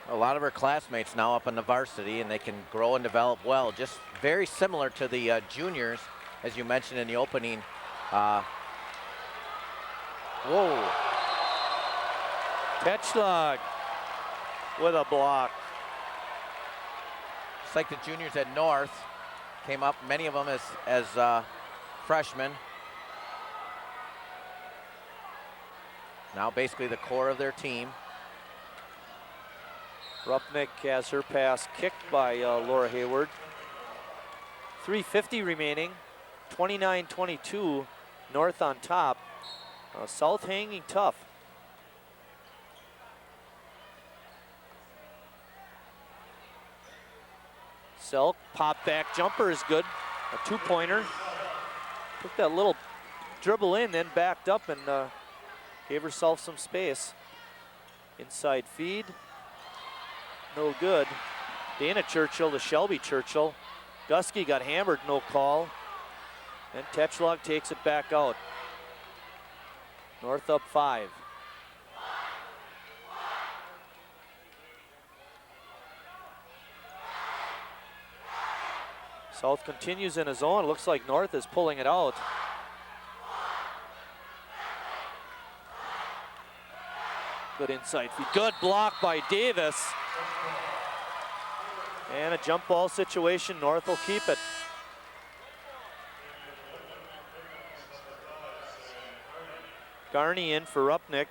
A lot of her classmates now up on the varsity, and they can grow and develop well. Just very similar to the juniors, as you mentioned in the opening. Whoa. Tetschlag with a block. Just like the juniors at North came up, many of them as freshmen. Now basically the core of their team. Rupnick has her pass kicked by Laura Hayward. 3:50 remaining, 29-22, North on top. South hanging tough. Selk, pop back jumper is good. A 2-pointer. Took that little dribble in, then backed up and gave herself some space. Inside feed. No good. Dana Churchill to Shelby Churchill. Gusky got hammered, no call. And Tetschlag takes it back out. North up 5. South continues in his zone. Looks like North is pulling it out. Good inside feed. Good block by Davis. And a jump ball situation. North will keep it. Garney in for Rupnick.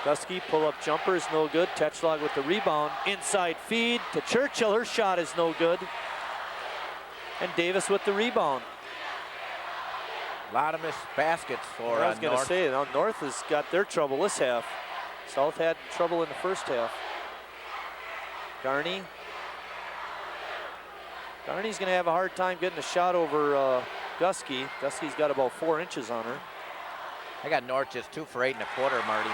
Gusky pull-up jumper is no good. Tetschlag with the rebound. Inside feed to Churchill. Her shot is no good. And Davis with the rebound. A lot of missed baskets for I was going to North. say, now North has got their trouble this half. South had trouble in the first half. Garney. Garney's going to have a hard time getting a shot over Gusky. Gusky's got about 4 inches on her. I got North just 2 for 8 1/4, Marty.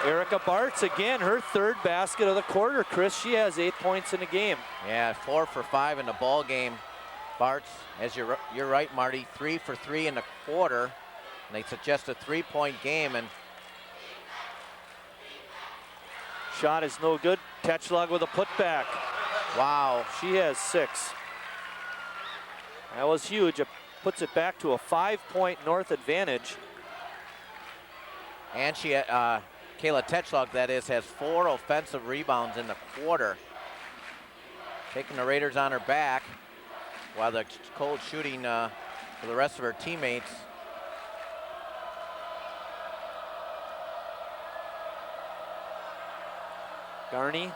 Erica Bartz, again, her 3rd basket of the quarter, Chris. She has 8 points in the game. Yeah, 4 for 5 in the ball game. Bartz, as you're right, Marty, 3 for 3 1/4. And they suggest a 3-point game, and shot is no good. Tetschlag with a putback. Wow. She has 6. That was huge. It puts it back to a 5-point North advantage. And she, Kayla Tetschlag, that is, has 4 offensive rebounds in the quarter. Taking the Raiders on her back while the cold shooting for the rest of her teammates. Garney.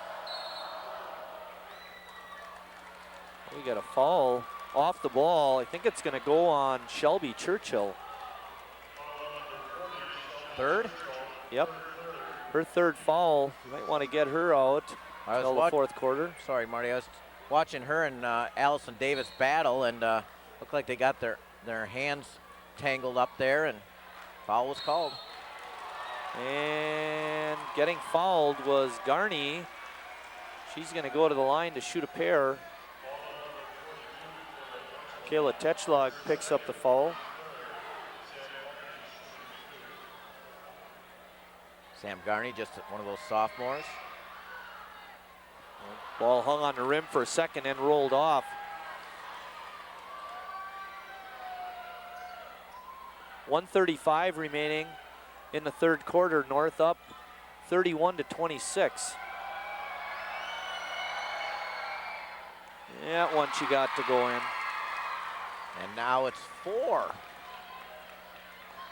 We got a foul off the ball. I think it's going to go on Shelby Churchill. 3rd? Yep. Her 3rd foul. You might want to get her out until the 4th quarter. Sorry, Marty. I was watching her and Allison Davis battle, and looked like they got their hands tangled up there, and foul was called. And getting fouled was Garney. She's going to go to the line to shoot a pair. Kayla Tetschlag picks up the foul. Sam Garney, just one of those sophomores. Ball hung on the rim for a second and rolled off. .135 remaining in the 3rd quarter. North up 31-26. That one she got to go in. And now it's 4.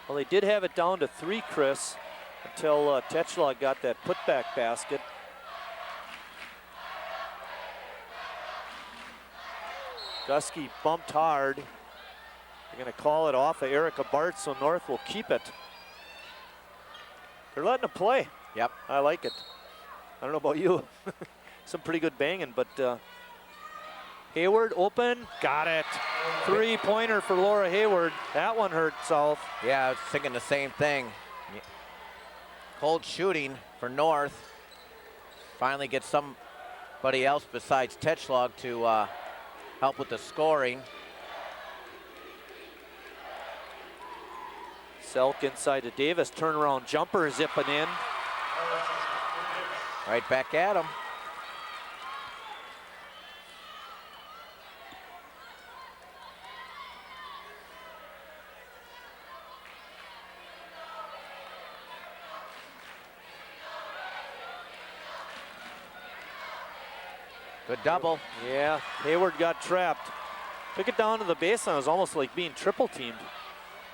Well, they did have it down to 3, Chris, until Tetschlag got that putback basket. Gusky bumped hard. They're going to call it off of Erica Bartz, so North will keep it. They're letting it play. Yep. I like it. I don't know about you. Some pretty good banging, but Hayward open, got it. 3-pointer for Laura Hayward. That one hurt South. Yeah, I was thinking the same thing. Cold shooting for North. Finally get somebody else besides Tetschlag to help with the scoring. Selk inside to Davis, turnaround jumper zipping in. Right back at him. Good double. Yeah, Hayward got trapped. Took it down to the baseline. It was almost like being triple teamed.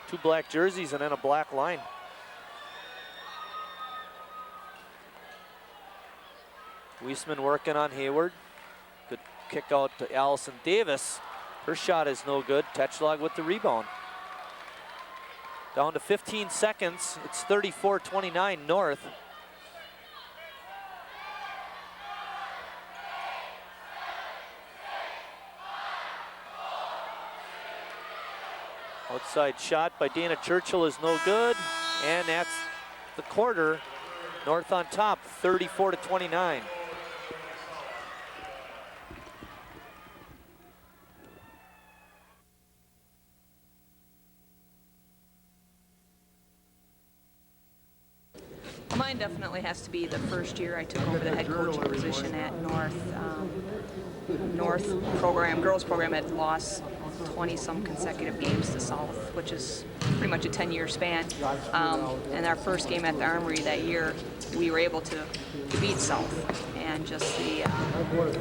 2 black jerseys and then a black line. Weisman working on Hayward. Good kick out to Allison Davis. Her shot is no good. Tetschlag with the rebound. Down to 15 seconds. It's 34-29 North. Outside shot by Dana Churchill is no good. And that's the quarter. North on top, 34-29. Mine definitely has to be the first year I took over the head coaching position at North. North program, girls program, had lost 20-some consecutive games to South, which is pretty much a 10-year span. And our first game at the Armory that year, we were able to beat South. And just the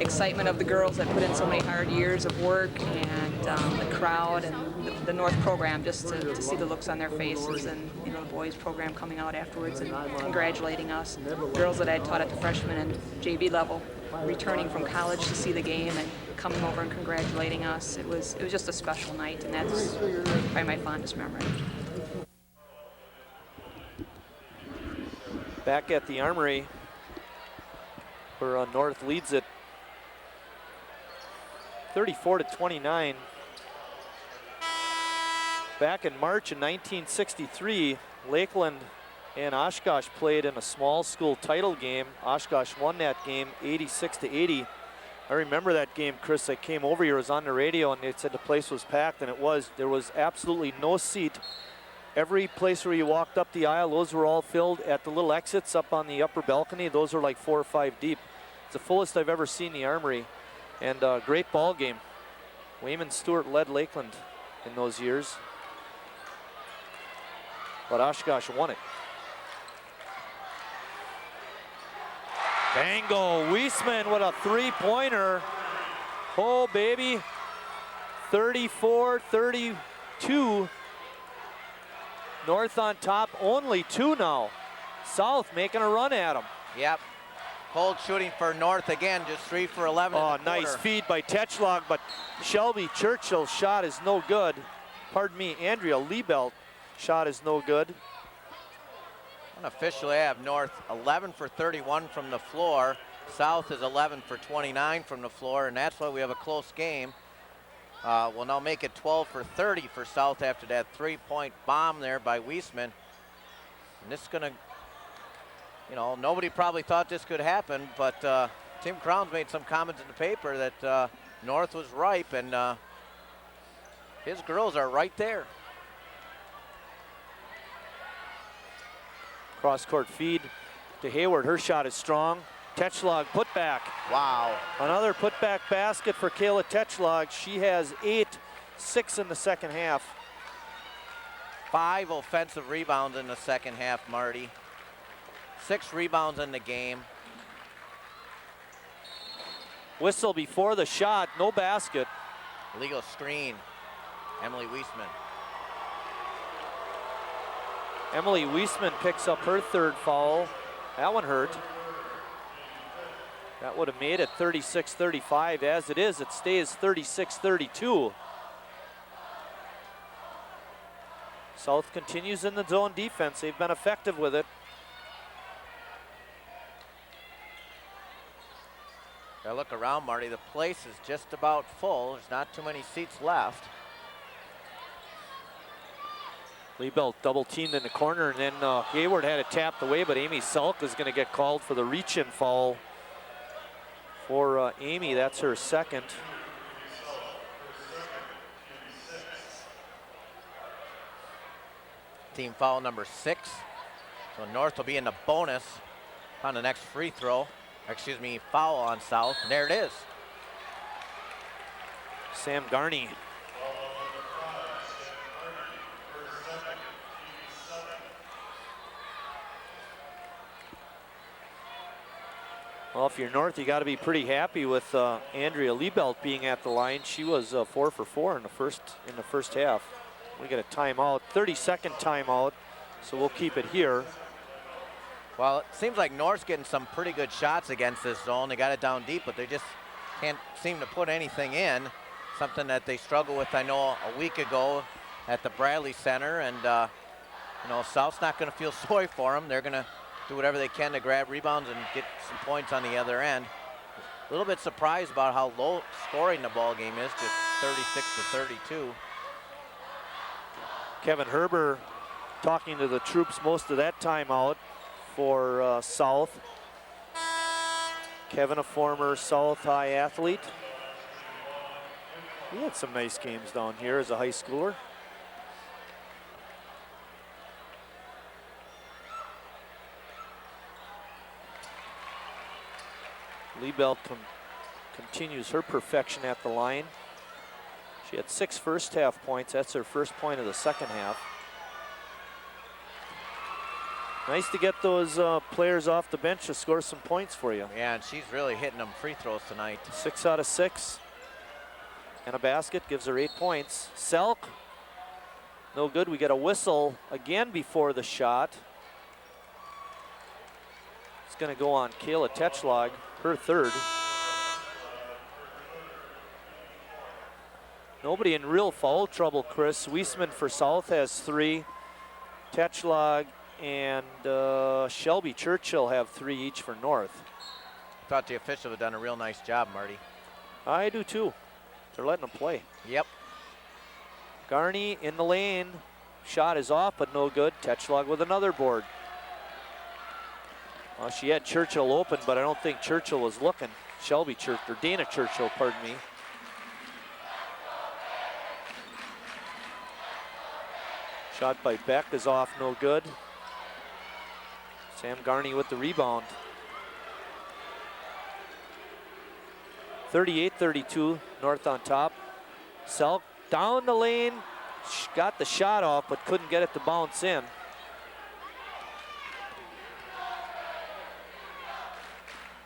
excitement of the girls that put in so many hard years of work, and the crowd and the North program, just to see the looks on their faces, and you know, the boys program coming out afterwards and congratulating us. Girls that I taught at the freshman and JV level returning from college to see the game and coming over and congratulating us. It was just a special night, and that's probably my fondest memory. Back at the Armory, where North leads it 34-29. Back in March in 1963, Lakeland and Oshkosh played in a small school title game. Oshkosh won that game 86-80. I remember that game, Chris. I came over here, it was on the radio, and it said the place was packed, and it was. There was absolutely no seat. Every place where you walked up the aisle, those were all filled. At the little exits up on the upper balcony, those were like 4 or 5 deep. It's the fullest I've ever seen the Armory, and great ball game. Wayman Stewart led Lakeland in those years, but Oshkosh won it. Bango, Weisman with a three-pointer. Oh, baby. 34-32. North on top, only 2 now. South making a run at them. Yep. Cold shooting for North again, just 3 for 11. Oh, nice feed by Tetschlag, but Shelby Churchill's shot is no good. Pardon me, Andrea Liebelt shot is no good. Unofficially, I have North 11 for 31 from the floor. South is 11 for 29 from the floor, and that's why we have a close game. We'll now make it 12 for 30 for South after that 3-point bomb there by Weisman. And this is gonna, you know, nobody probably thought this could happen, but Tim Crown's made some comments in the paper that North was ripe, and his girls are right there. Cross-court feed to Hayward. Her shot is strong. Tetschlag put back. Wow. Another putback basket for Kayla Tetschlag. She has 6 in the second half. 5 offensive rebounds in the second half, Marty. 6 rebounds in the game. Whistle before the shot, no basket. Legal screen, Emily Weisman. Emily Weisman picks up her 3rd foul. That one hurt. That would have made it 36-35. As it is, it stays 36-32. South continues in the zone defense. They've been effective with it. I look around, Marty. The place is just about full. There's not too many seats left. Liebelt double teamed in the corner, and then Hayward had it tapped away, but Amy Selk is going to get called for the reach-in foul for Amy. That's her 2nd. Team foul number 6. So North will be in the bonus on the next free throw. Excuse me, foul on South. And there it is. Sam Garney. Well, if you're North, you got to be pretty happy with Andrea Liebelt being at the line. She was 4 for 4 in the first half. We get a timeout, 30-second timeout, so we'll keep it here. Well, it seems like North's getting some pretty good shots against this zone. They got it down deep, but they just can't seem to put anything in. Something that they struggled with, I know, a week ago at the Bradley Center. And, you know, South's not going to feel sorry for them. They're going to do whatever they can to grab rebounds and get some points on the other end. A little bit surprised about how low scoring the ball game is, just 36-32. Kevin Herber talking to the troops most of that timeout for South. Kevin, a former South High athlete. He had some nice games down here as a high schooler. Liebelt continues her perfection at the line. She had 6 first half points. That's her first point of the second half. Nice to get those players off the bench to score some points for you. Yeah, and she's really hitting them free throws tonight. 6 out of 6. and a basket, gives her 8 points. Selk, no good. We get a whistle again before the shot. It's going to go on Kayla Tetschlag, her third. Nobody in real foul trouble, Chris. Weisman for South has 3. Tetschlag and Shelby Churchill have 3 each for North. Thought the official had done a real nice job, Marty. I do too. They're letting them play. Yep. Garney in the lane. Shot is off, but no good. Tetschlag with another board. Well, she had Churchill open, but I don't think Churchill was looking. Shelby Churchill, or Dana Churchill, pardon me. Shot by Beck is off, no good. Sam Garney with the rebound. 38-32, North on top. Selk down the lane, got the shot off, but couldn't get it to bounce in.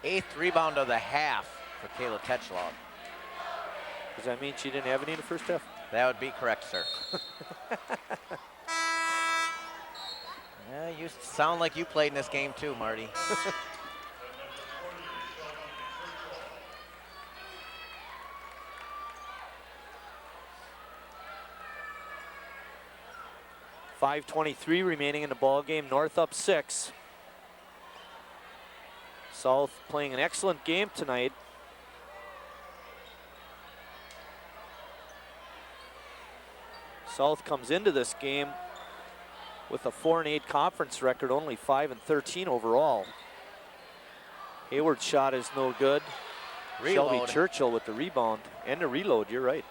Eighth rebound of the half for Kayla Tetschlag. Does that mean she didn't have any in the first half? That would be correct, sir. Yeah, you sound like you played in this game too, Marty. .5:23 remaining in the ball game. North up 6. South playing an excellent game tonight. South comes into this game with a 4-8 conference record, only 5-13 overall. Hayward's shot is no good. Reload. Shelby Churchill with the rebound and the reload, you're right.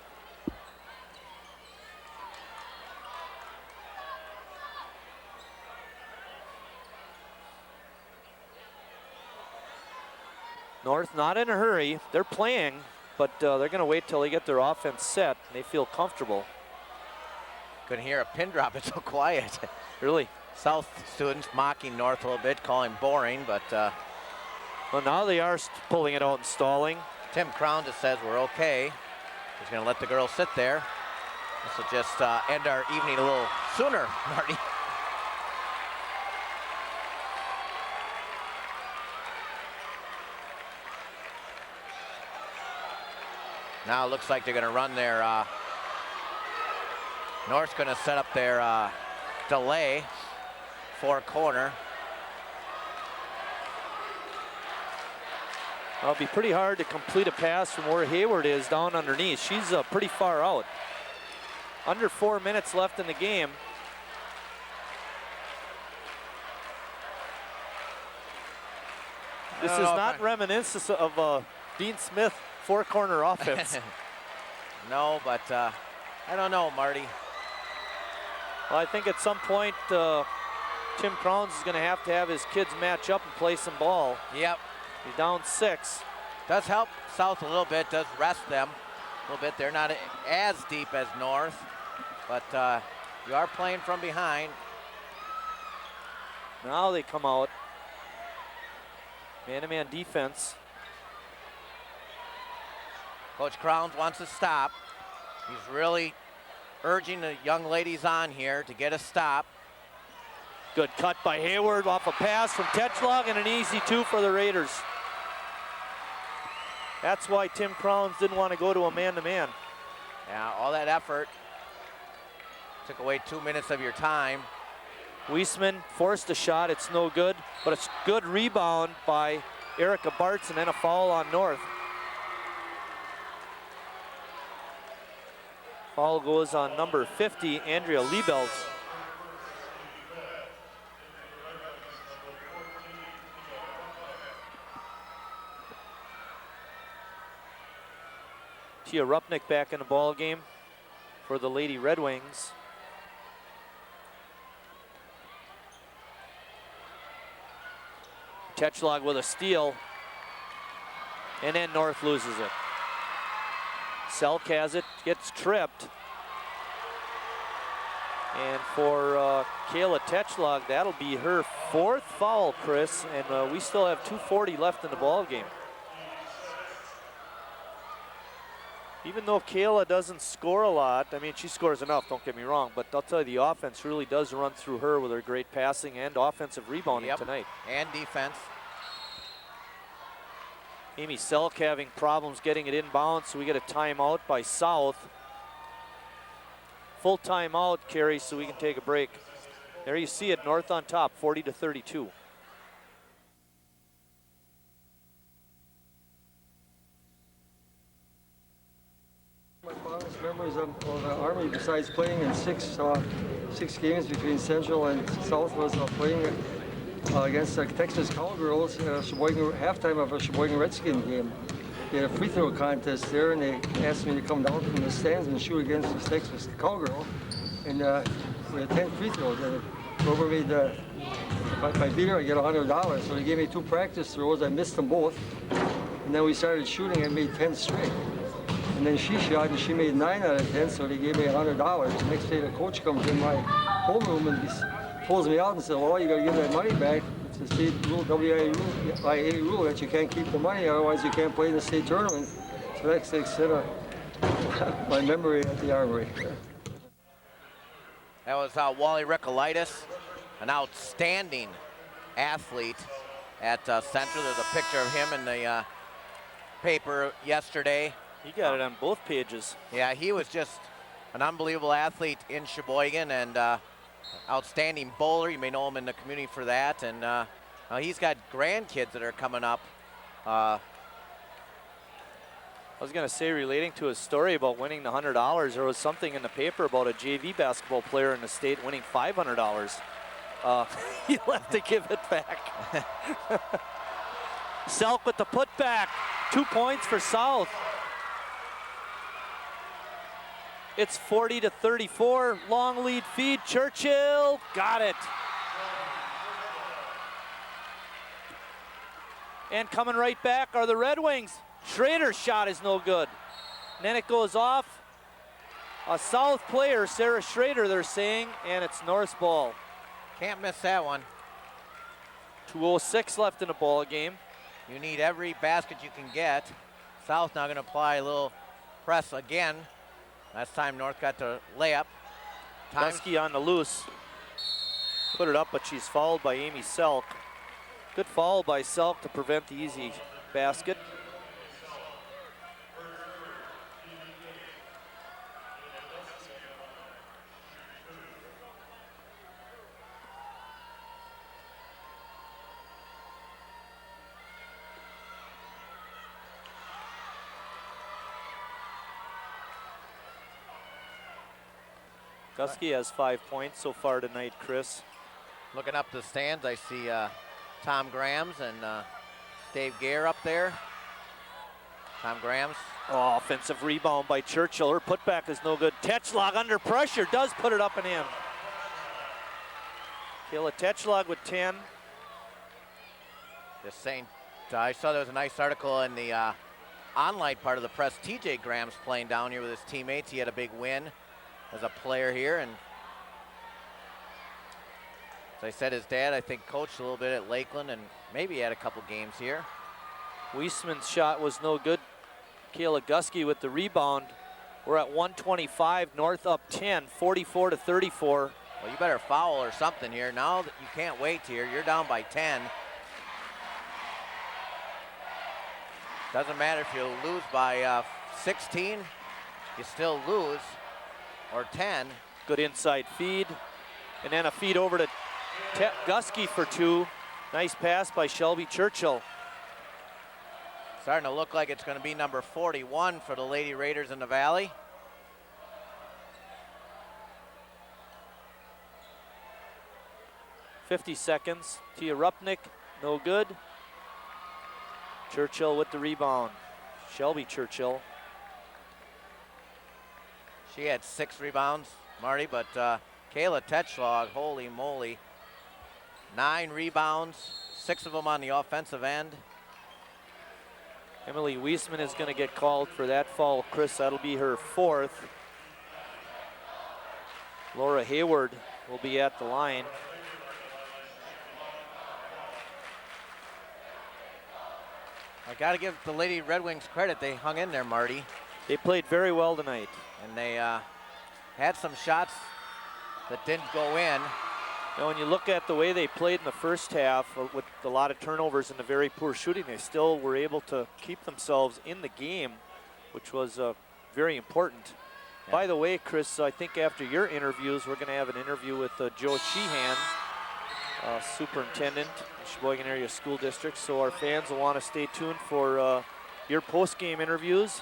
North not in a hurry. They're playing, but they're going to wait till they get their offense set and they feel comfortable. Couldn't hear a pin drop, it's so quiet. Really? South students mocking North a little bit, calling boring, but well, now they are pulling it out and stalling. Tim Crown just says we're okay. He's going to let the girls sit there. This will just end our evening a little sooner, Marty. Now it looks like they're going to run their, North's going to set up their delay for corner. It'll be pretty hard to complete a pass from where Hayward is down underneath. She's pretty far out. Under 4 minutes left in the game. This is not reminiscent of Dean Smith four-corner offense. No, but I don't know, Marty. Well, I think at some point Tim Crowns is going to have his kids match up and play some ball. Yep. He's down 6. Does help South a little bit, does rest them a little bit. They're not as deep as North, but you are playing from behind. Now they come out. Man-to-man defense. Coach Crowns wants to stop. He's really urging the young ladies on here to get a stop. Good cut by Hayward off a pass from Tetschlag and an easy 2 for the Raiders. That's why Tim Crowns didn't want to go to a man-to-man. Yeah, all that effort took away 2 minutes of your time. Weisman forced a shot, it's no good, but it's good rebound by Erica Bartz and then a foul on North. Foul goes on number 50, Andrea Liebelt. Tia Rupnick back in the ball game for the Lady Red Wings. Tetschlag with a steal, and then North loses it. Selk has it, gets tripped. And for Kayla Tetschlag, that'll be her 4th foul, Chris, and we still have 2:40 left in the ball game. Even though Kayla doesn't score a lot, I mean, she scores enough, don't get me wrong, but I'll tell you, the offense really does run through her with her great passing and offensive rebounding tonight. And defense. Amy Selk having problems getting it inbound, so we get a timeout by South. Full timeout, Carrie, so we can take a break. There you see it, North on top, 40-32. My fondest memories of the Army, besides playing in six games between Central and South, was playing against the Texas Cowgirls at a Sheboygan halftime of a Sheboygan Redskin game. They had a free throw contest there, and they asked me to come down from the stands and shoot against the Texas Cowgirl. And we had 10 free throws. And whoever made if I beat her, I get $100. So they gave me 2 practice throws. I missed them both. And then we started shooting and made 10 straight. And then she shot, and she made 9 out of 10, so they gave me $100. The next day, the coach comes in my homeroom and pulls me out and said, well, you got to give that money back. It's a state rule, WIA rule, that you can't keep the money, otherwise you can't play in the state tournament. So that's the extent of my memory at the Armory. That was Wally Ricolaitis, an outstanding athlete at Central. There's a picture of him in the paper yesterday. He got it on both pages. Yeah, he was just an unbelievable athlete in Sheboygan and outstanding bowler. You may know him in the community for that. And he's got grandkids that are coming up. I was going to say, relating to his story about winning the $100, there was something in the paper about a JV basketball player in the state winning $500. You'll have to give it back. Selk with the putback. 2 points for South. It's 40-34, long lead feed. Churchill got it. And coming right back are the Red Wings. Schrader's shot is no good. And then it goes off. A South player, Sarah Schrader, they're saying, and it's North's ball. Can't miss that one. 2:06 left in the ball game. You need every basket you can get. South now going to apply a little press again. Last time North got the layup. Dusky on the loose. Put it up, but she's fouled by Amy Selk. Good foul by Selk to prevent the easy basket. Dusky has 5 points so far tonight, Chris. Looking up the stands, I see Tom Grams and Dave Gare up there. Tom Grams. Oh, offensive rebound by Churchill. Her putback is no good. Tetschlag under pressure, does put it up and in. Kayla Tetschlag with 10. Just saying, I saw there was a nice article in the online part of the press. TJ Graham's playing down here with his teammates. He had a big win as a player here, and as I said, his dad, I think, coached a little bit at Lakeland and maybe had a couple games here. Weisman's shot was no good. Kayla Gusky with the rebound. We're at 125, North up 10, 44-34. Well, you better foul or something here. Now that you can't wait here, you're down by 10. Doesn't matter if you lose by 16, you still lose, or 10. Good inside feed, and then a feed over to Gusky for 2. Nice pass by Shelby Churchill. Starting to look like it's going to be number 41 for the Lady Raiders in the Valley. .50 seconds. Tia Rupnick, no good. Churchill with the rebound. Shelby Churchill. She had 6 rebounds, Marty, but Kayla Tetschlag, holy moly. 9 rebounds, 6 of them on the offensive end. Emily Weisman is going to get called for that foul. Chris, that'll be her 4th. Laura Hayward will be at the line. I got to give the Lady Red Wings credit. They hung in there, Marty. They played very well tonight. And they had some shots that didn't go in. You know, when you look at the way they played in the first half with a lot of turnovers and the very poor shooting, they still were able to keep themselves in the game, which was very important. Yeah. By the way, Chris, I think after your interviews, we're going to have an interview with Joe Sheehan, superintendent, Sheboygan Area School District. So our fans will want to stay tuned for your post-game interviews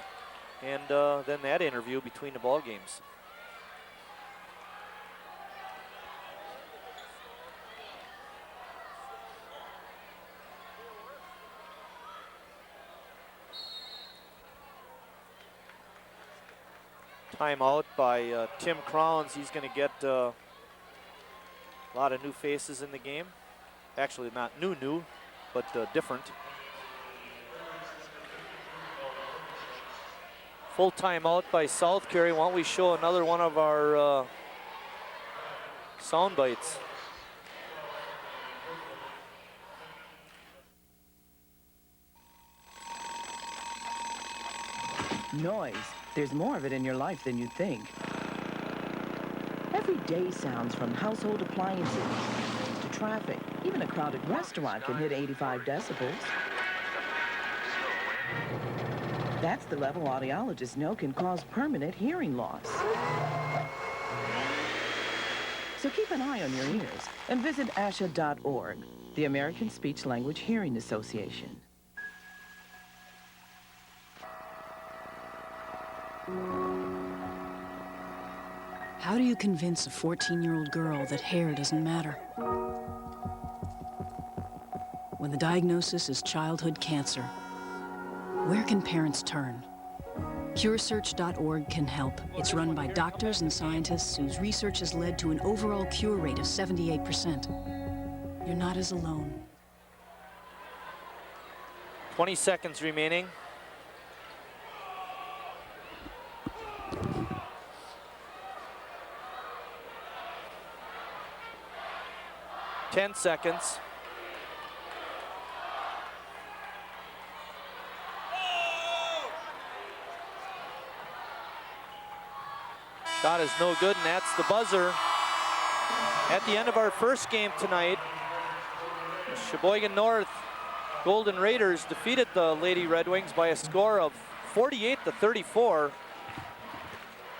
and then that interview between the ball games. Timeout by Tim Crowns. He's going to get a lot of new faces in the game. Actually, not new, but different. Full timeout by South Carey. Why don't we show another one of our sound bites? Noise. There's more of it in your life than you think. Everyday sounds, from household appliances to traffic. Even a crowded restaurant can hit 85 decibels. That's the level audiologists know can cause permanent hearing loss. So keep an eye on your ears and visit ASHA.org, the American Speech Language Hearing Association. How do you convince a 14-year-old girl that hair doesn't matter? When the diagnosis is childhood cancer, where can parents turn? CureSearch.org can help. It's run by doctors and scientists whose research has led to an overall cure rate of 78%. You're not as alone. 20 seconds remaining. Ten seconds. Shot is no good, and that's the buzzer. At the end of our first game tonight, the Sheboygan North Golden Raiders defeated the Lady Red Wings by a score of 48-34.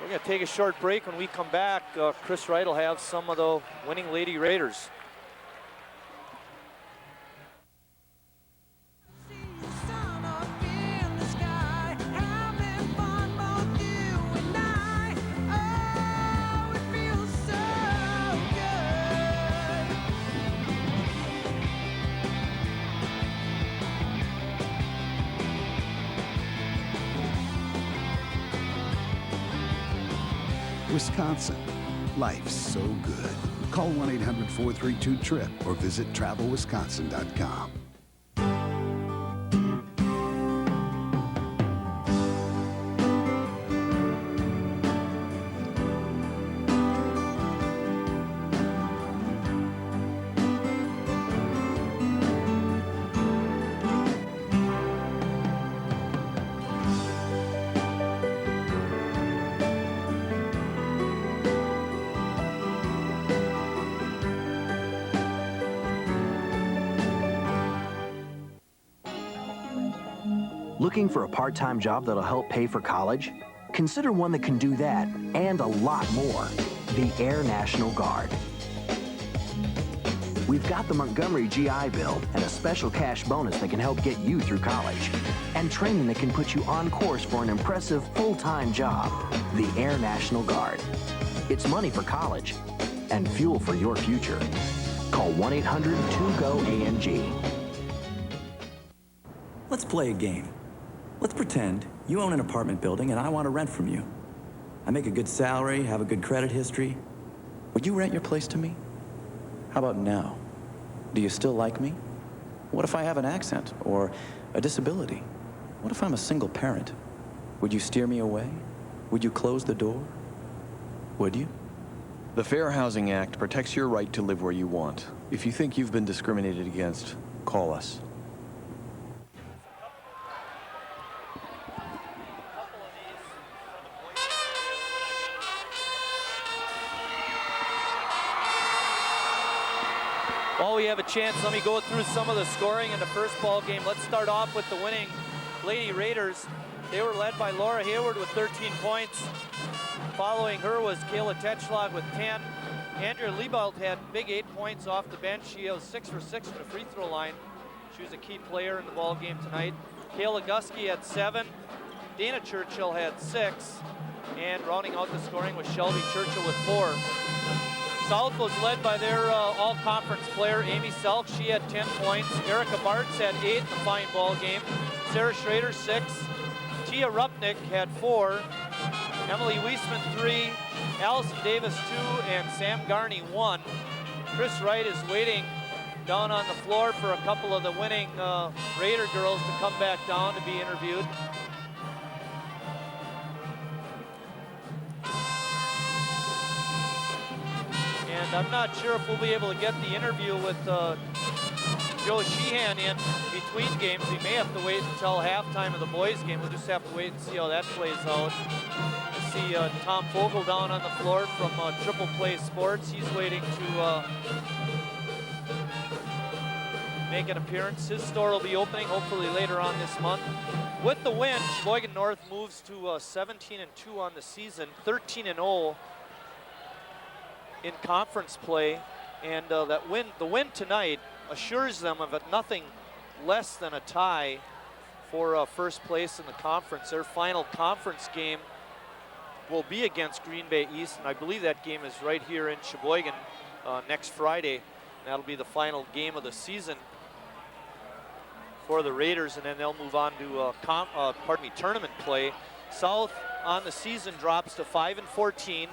We're going to take a short break. When we come back, Chris Wright will have some of the winning Lady Raiders. Wisconsin, life's so good. Call 1-800-432-TRIP or visit travelwisconsin.com. Looking for a part-time job that'll help pay for college? Consider one that can do that and a lot more. The Air National Guard. We've got the Montgomery GI Bill and a special cash bonus that can help get you through college. And training that can put you on course for an impressive full-time job. The Air National Guard. It's money for college and fuel for your future. Call 1-800-2GO-ANG. Let's play a game. Let's pretend you own an apartment building and I want to rent from you. I make a good salary, have a good credit history. Would you rent your place to me? How about now? Do you still like me? What if I have an accent or a disability? What if I'm a single parent? Would you steer me away? Would you close the door? Would you? The Fair Housing Act protects your right to live where you want. If you think you've been discriminated against, call us. While we have a chance, let me go through some of the scoring in the first ball game. Let's start off with the winning Lady Raiders. They were led by Laura Hayward with 13 points. Following her was Kayla Tetschlag with 10. Andrea Liebelt had big 8 points off the bench. She was 6 for 6 from the free throw line. She was a key player in the ball game tonight. Kayla Gusky had 7. Dana Churchill had 6. And rounding out the scoring was Shelby Churchill with 4. South was led by their all-conference player, Amy Selk. She had 10 points. Erica Bartz had 8 in the fine ball game. Sarah Schrader, 6. Tia Rupnick had 4. Emily Wiesman, 3. Allison Davis, 2. And Sam Garney, 1. Chris Wright is waiting down on the floor for a couple of the winning Raider girls to come back down to be interviewed. And I'm not sure if we'll be able to get the interview with Joe Sheehan in between games. We may have to wait until halftime of the boys game. We'll just have to wait and see how that plays out. I see Tom Fogel down on the floor from Triple Play Sports. He's waiting to make an appearance. His store will be opening hopefully later on this month. With the win, Sheboygan North moves to 17-2 on the season, 13-0 in conference play, and the win tonight assures them of nothing less than a tie for first place in the conference. Their final conference game will be against Green Bay East, and I believe that game is right here in Sheboygan next Friday. That'll be the final game of the season for the Raiders, and then they'll move on to tournament play. South on the season drops to 5-14.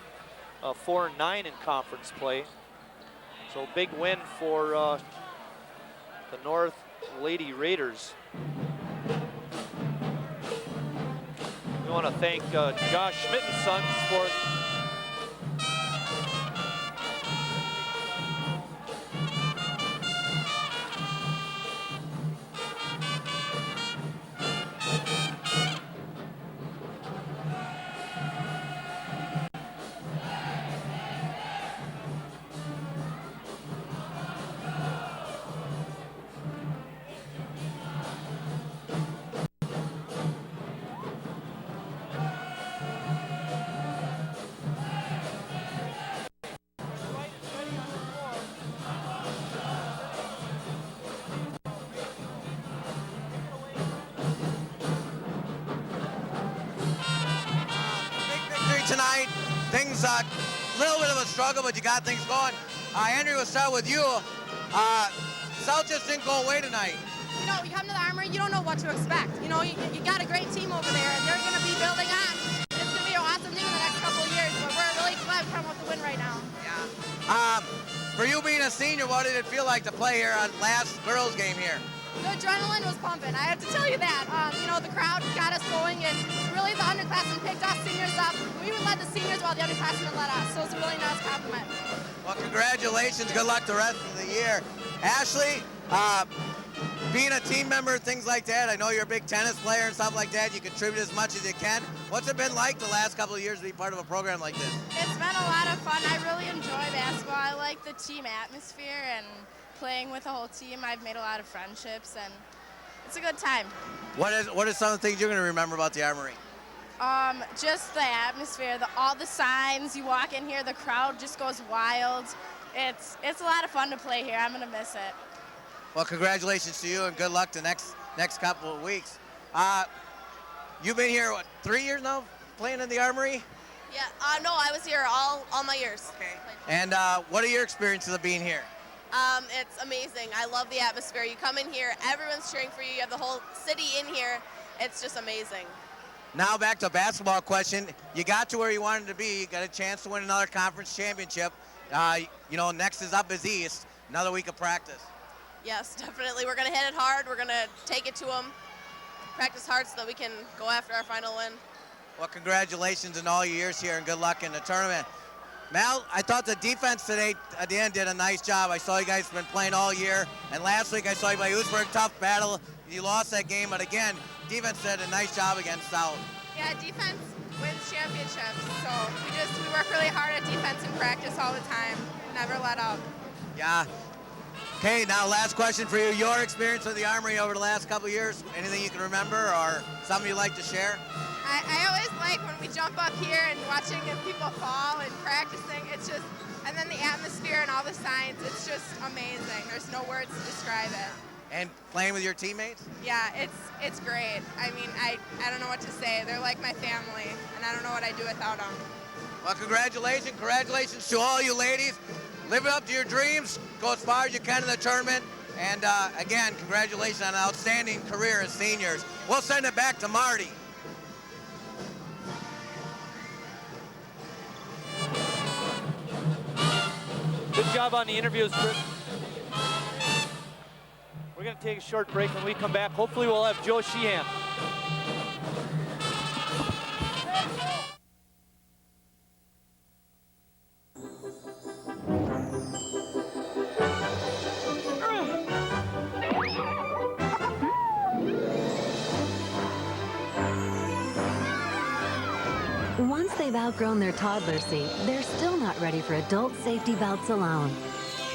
4-9 in conference play. So big win for the North Lady Raiders. We want to thank Josh Schmidt and Sons for tonight. Things a little bit of a struggle, but you got things going. Andrew, we'll start with you. South just didn't go away tonight. You know, you come to the Armory, you don't know what to expect. You know, you got a great team over there, and they're going to be building on. It's going to be an awesome thing in the next couple of years, but we're really glad we come with the win right now. Yeah. For you being a senior, what did it feel like to play here on last girls' game here? The adrenaline was pumping. I have to tell you that. You know, the crowd got us going, and really the underclassmen picked us seniors up. We led the seniors while the underclassmen led us, so it's a really nice compliment. Well, congratulations. Good luck the rest of the year. Ashley, being a team member, things like that, I know you're a big tennis player and stuff like that. You contribute as much as you can. What's it been like the last couple of years to be part of a program like this? It's been a lot of fun. I really enjoy basketball. I like the team atmosphere and playing with the whole team. I've made a lot of friendships, and it's a good time. What are some of the things you're going to remember about the Armory? Just the atmosphere, all the signs. You walk in here, the crowd just goes wild. It's a lot of fun to play here. I'm going to miss it. Well, congratulations to you, and good luck the next couple of weeks. You've been here, what, 3 years now, playing in the Armory? Yeah, no, I was here all my years. Okay. And what are your experiences of being here? It's amazing. I love the atmosphere. You come in here, everyone's cheering for you. You have the whole city in here. It's just amazing. Now back to a basketball question. You got to where you wanted to be. You got a chance to win another conference championship. You know, next is up is East. Another week of practice. Yes, definitely. We're going to hit it hard. We're going to take it to them, practice hard so that we can go after our final win. Well, congratulations on all your years here, and good luck in the tournament. Mal, I thought the defense today at the end did a nice job. I saw you guys been playing all year, and last week I saw you play Oostburg, tough battle. You lost that game, but again, defense did a nice job against South. Yeah, defense wins championships, so we work really hard at defense in practice all the time. Never let up. Yeah. Okay, now last question for you. Your experience with the Armory over the last couple of years, anything you can remember or something you'd like to share? I always like when we jump up here and watching people fall and practicing. It's just, and then the atmosphere and all the signs, it's just amazing. There's no words to describe it. And playing with your teammates? Yeah, it's great. I mean, I don't know what to say. They're like my family, and I don't know what I'd do without them. Well, congratulations. Congratulations to all you ladies. Live up to your dreams. Go as far as you can in the tournament. And again, congratulations on an outstanding career as seniors. We'll send it back to Marty. Good job on the interviews, Chris. We're going to take a short break. When we come back, hopefully we'll have Joe Sheehan. Once they've outgrown their toddler seat, they're still not ready for adult safety belts alone.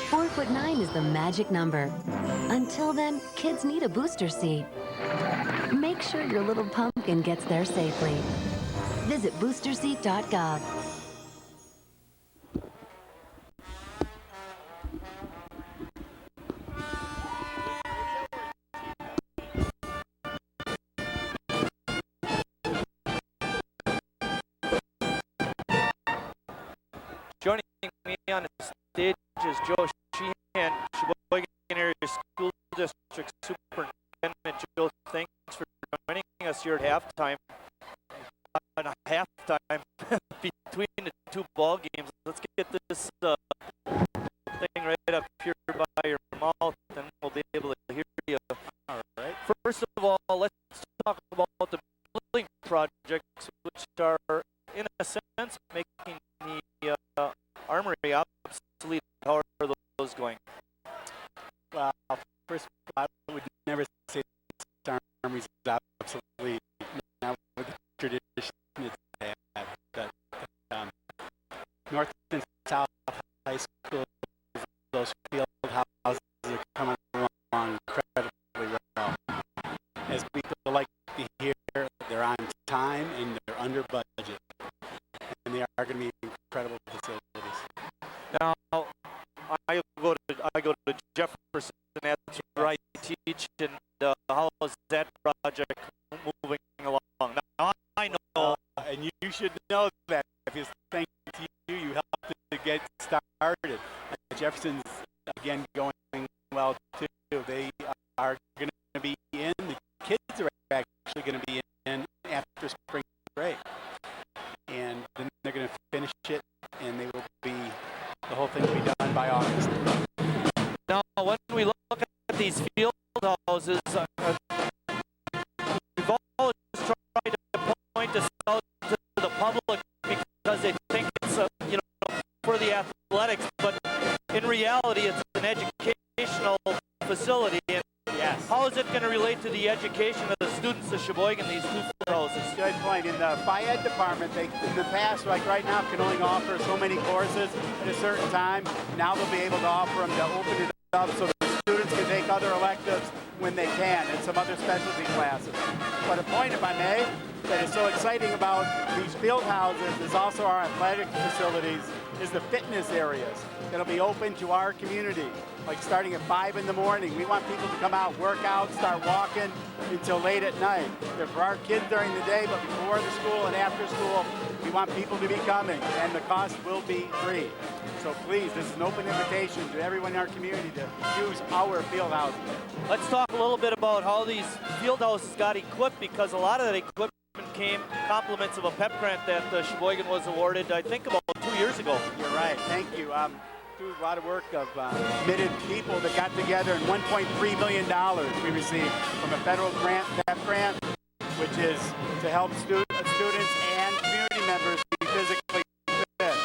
4'9" is the magic number. Until then, kids need a booster seat. Make sure your little pumpkin gets there safely. Visit boosterseat.gov. Joining me on the stage is Joe Sheehan, Sheboygan Area School District Superintendent. Joe, thanks for joining us here at halftime. Between the two ball games. Let's get this thing right up here by your mouth, and we'll be able to hear you. All right. First of all, let's talk about the building projects, which are, in a sense, making the Armory obsolete. How are those going? Well, first of all, I would never say the Armory's obsolete. Now, with the tradition it's had, that North and South High School, those field houses are coming along incredibly well. As people like to hear, they're on time and they're under budget. And they are going to be incredible facilities. Now, I go to Jefferson, and that's where I teach, and how is that project moving along? Now, I know. And you should know that, because thanks to you helped to get started. Jefferson's, again, going well, too. They are going to be in, the kids are actually going to be in after spring break. And then they're going to finish it, and they will be, the whole thing will be done by August. Now, when we look at these field houses, we've always tried to point this out to the public because they think it's, for the athletics, but in reality, it's an educational facility. And yes. How is it going to relate to the education of the students of Sheboygan, these two field houses? Good point. In the Phi Ed department, they, in the past, like right now, can only offer so many courses at a certain time. Now they'll be able to offer them to open it up so the students can take other electives when they can, and some other specialty classes. But a point, if I may, that is so exciting about these field houses is also our athletic facilities, is the fitness areas that'll be open to our community, like starting at 5 in the morning. We want people to come out, work out, start walking until late at night. They're for our kids during the day, but before the school and after school, we want people to be coming, and the cost will be free. So please, this is an open invitation to everyone in our community to use our field houses. Let's talk a little bit about how these field houses got equipped, because a lot of that equipment came compliments of a PEP grant that Sheboygan was awarded, I think, about 2 years ago. You're right. Thank you. Through a lot of work of committed people that got together, and $1.3 million we received from a federal grant, PEP grant, which is to help students and community members be physically fit.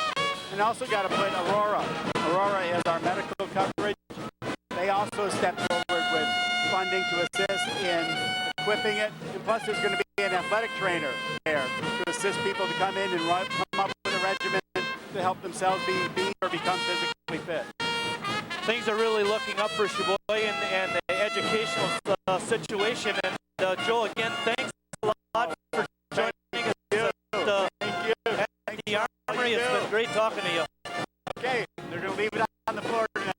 And also got to put Aurora. Aurora is our medical coverage. They also stepped forward with funding to assist in equipping it. And plus, there's going to be an athletic trainer there to assist people to come in and come up with a regimen to help themselves be or become physically fit. things are really looking up for Sheboygan and the educational situation. And Joe, again, thanks a lot for joining us at the Armory. It's been great talking to you. Okay, they're going to leave it on the floor tonight.